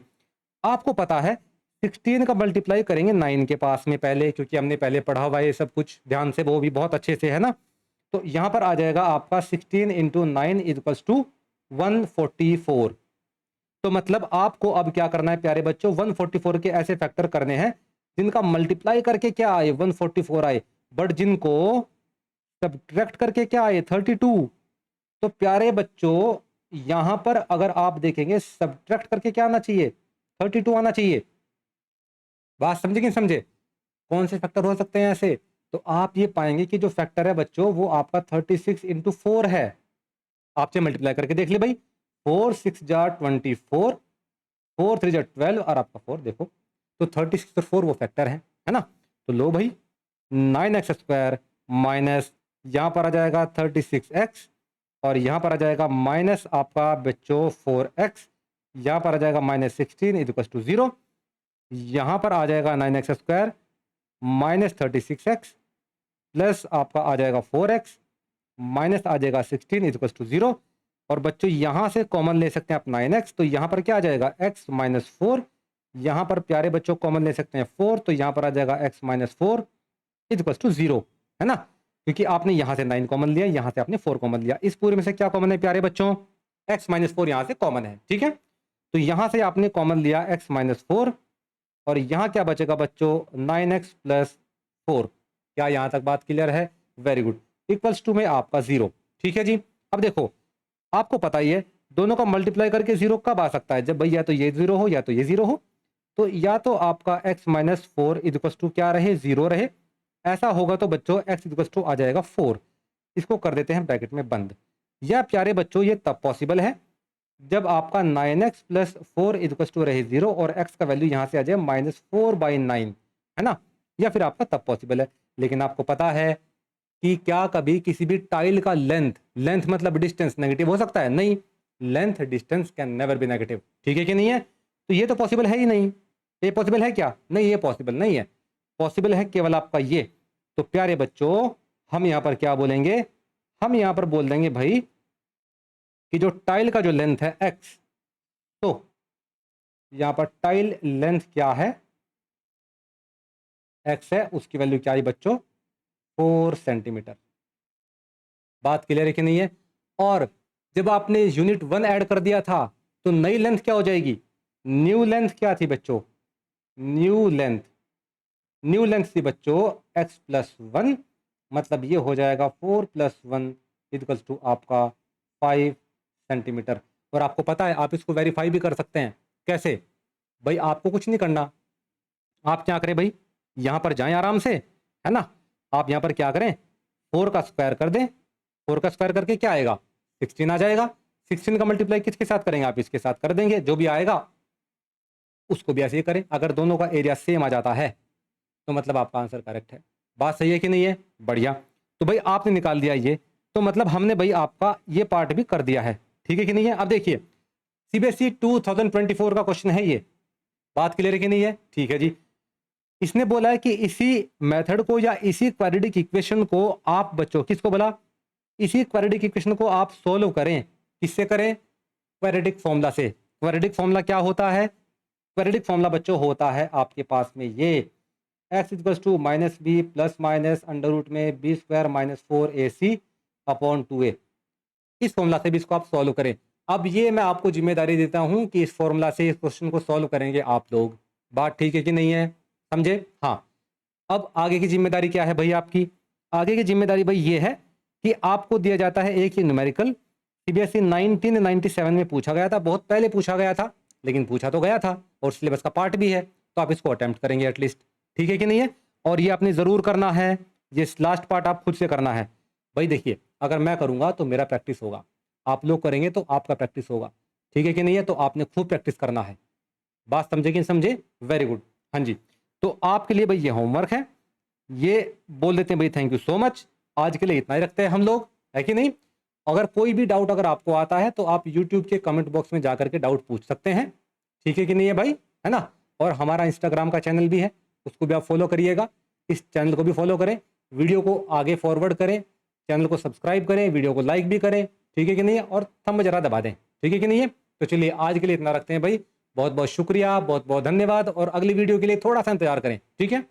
आपको पता है 16 का मल्टीप्लाई करेंगे 9 के पास में पहले, क्योंकि हमने पहले पढ़ा हुआ है ये सब कुछ ध्यान से, वो भी बहुत अच्छे से, है ना। तो यहाँ पर आ जाएगा आपका 16 इंटू 9 इक्वल्स टू 144। तो मतलब आपको अब क्या करना है प्यारे बच्चों, 144 के ऐसे फैक्टर करने हैं जिनका मल्टीप्लाई करके क्या आए, 144 आए, बट जिनको सब्ट्रैक्ट करके क्या आए, 32। तो प्यारे बच्चों यहाँ पर अगर आप देखेंगे सब्ट्रैक्ट करके क्या आना चाहिए, 32 आना चाहिए। बात समझे कि नहीं समझे? कौन से फैक्टर हो सकते हैं ऐसे? तो आप ये पाएंगे कि जो फैक्टर है बच्चों वो आपका 36 इंटू 4 है। आप चाहे मल्टीप्लाई करके देख ले भाई, 4 6 जा 24, 4 3 जा 12 और आपका 4 देखो, तो 36 और 4 वो फैक्टर है ना? तो लो भाई 9x स्क्वायर माइनस यहाँ पर आ जाएगा 36x और यहाँ पर आ जाएगा माइनस आपका बच्चों 4x, यहाँ पर आ जाएगा माइनस 16 इक्वल टू 0, यहाँ पर आ जाएगा 9x square minus 36x plus आपका आ जाएगा 4x माइनस आ जाएगा 16 इक्वल टू 0, और बच्चों यहाँ से कॉमन ले सकते हैं आप 9x, तो यहाँ पर क्या आ जाएगा x माइनस 4, यहाँ पर प्यारे बच्चों कॉमन ले सकते हैं 4, तो यहाँ पर आ जाएगा x माइनस 4 इक्वल टू 0, है ना? क्योंकि आपने यहाँ से 9 कॉमन लिया, यहाँ से आपने 4 कॉमन लिया, इस पूरे में से क्या कॉमन है प्यारे बच्चों? x माइनस 4 यहाँ से कॉमन है, ठीक है? तो यहाँ से आपने कॉमन लिया x माइनस 4 और यहाँ क्या बचेगा बच्चों? 9x plus 4। क्या यहाँ तक बात क्लियर है? Very good. इक्वल्स टू में आपका 0, ठीक है जी। अब देखो आपको पता ही है दोनों का मल्टीप्लाई करके 0 कब आ सकता है? जब भाई या तो ये 0 हो या तो ये 0 हो, तो या तो आपका x माइनस 4 इक्वल्स टू क्या रहे? 0 रहे। ऐसा होगा तो बच्चों x इक्वल्स टू आ जाएगा 4, इसको कर देते हैं ब्रैकेट में बंद। या प्यारे बच्चों ये तब पॉसिबल है जब आपका 9x प्लस 4 इक्वल्स टू रहे 0 और x का वैल्यू यहाँ से आ जाए माइनस 4/9, है ना? या फिर आपका तब पॉसिबल है। लेकिन आपको पता है कि क्या कभी किसी भी टाइल का लेंथ मतलब डिस्टेंस नेगेटिव हो सकता है? नहीं, length distance can never be negative, ठीक है कि नहीं है? तो ये तो पॉसिबल है ही नहीं। ये पॉसिबल है क्या? नहीं, ये पॉसिबल नहीं है। पॉसिबल है केवल आपका ये। तो प्यारे बच्चों हम यहाँ पर क्या बोलेंगे? हम यहाँ पर बोल देंगे भाई कि जो टाइल का जो लेंथ है x, तो यहाँ पर टाइल लेंथ क्या है? x है, उसकी वैल्यू क्या है बच्चों? 4 सेंटीमीटर। बात क्लियर है कि नहीं है? और जब आपने यूनिट 1 ऐड कर दिया था तो नई लेंथ क्या हो जाएगी? न्यू लेंथ क्या थी बच्चों? न्यू लेंथ थी बच्चों x प्लस 1, मतलब ये हो जाएगा 4 प्लस 1 इक्वल्स टू आपका 5 सेंटीमीटर। और आपको पता है आप इसको वेरीफाई भी कर सकते हैं। कैसे भाई? आपको कुछ नहीं करना, आप क्या करें भाई, यहाँ पर जाएं आराम से, है ना? आप यहाँ पर क्या करें? 4 का स्क्वायर कर दें। 4 का स्क्वायर करके क्या आएगा? 16 आ जाएगा। 16 का मल्टीप्लाई किसके साथ करेंगे? आप इसके साथ कर देंगे, जो भी आएगा उसको भी ऐसे ही करें। अगर दोनों का एरिया सेम आ जाता है तो मतलब आपका आंसर करेक्ट है। बात सही है कि नहीं है? बढ़िया। तो भाई आपने निकाल दिया ये, तो मतलब हमने भाई आपका ये पार्ट भी कर दिया है, ठीक है कि नहीं है? अब देखिए सीबीएसई 2024 का क्वेश्चन है ये। बात क्लियर है कि नहीं है? ठीक है जी। इसने बोला है कि इसी मेथड को या इसी क्वाड्रेटिक इक्वेशन को आप बच्चों, किसको बोला? इसी क्वाड्रेटिक इक्वेशन को आप सोल्व करें। किससे करें? क्वाड्रेटिक फॉर्मूला से। क्वाड्रेटिक फॉर्मूला क्या होता है? क्वाड्रेटिक फॉर्मूला बच्चों होता है आपके पास में ये x equals to minus B plus minus under root में B square minus 4ac upon 2a। इस फॉर्मूला से भी इसको आप सॉल्व करें। अब ये मैं आपको जिम्मेदारी देता हूं कि इस फॉर्मूला से इस क्वेश्चन को सॉल्व करेंगे आप लोग। बात ठीक है कि नहीं है? समझे? हाँ। अब आगे की जिम्मेदारी क्या है भाई आपकी? आगे की जिम्मेदारी भाई ये है कि आपको दिया जाता है एक ये न्यूमेरिकल। सीबीएसई 1997 में पूछा गया था, बहुत पहले पूछा गया था, लेकिन पूछा तो गया था और सिलेबस का पार्ट भी है, तो आप इसको अटेम्प्ट करेंगे एटलीस्ट, ठीक है कि नहीं है? और ये आपने ज़रूर करना है, ये लास्ट पार्ट आप खुद से करना है भाई। देखिए अगर मैं करूँगा तो मेरा प्रैक्टिस होगा, आप लोग करेंगे तो आपका प्रैक्टिस होगा, ठीक है कि नहीं है? तो आपने खूब प्रैक्टिस करना है। बात समझे कि नहीं समझे? Very good. हाँ जी, तो आपके लिए भाई ये होमवर्क है, ये बोल देते हैं भाई थैंक यू सो मच। आज के लिए इतना ही रखते हैं हम लोग, है कि नहीं? अगर कोई भी डाउट अगर आपको आता है तो आप यूट्यूब के कमेंट बॉक्स में जा करके डाउट पूछ सकते हैं, ठीक है कि नहीं है भाई? है ना? और हमारा इंस्टाग्राम का चैनल भी है, उसको भी आप फॉलो करिएगा, इस चैनल को भी फॉलो करें, वीडियो को आगे फॉरवर्ड करें, चैनल को सब्सक्राइब करें, वीडियो को लाइक भी करें, ठीक है कि नहीं है? और थंब जरा दबा दें, ठीक है कि नहीं है? तो चलिए आज के लिए इतना रखते हैं भाई। बहुत बहुत शुक्रिया, बहुत बहुत धन्यवाद, और अगली वीडियो के लिए थोड़ा सा इंतजार करें, ठीक है?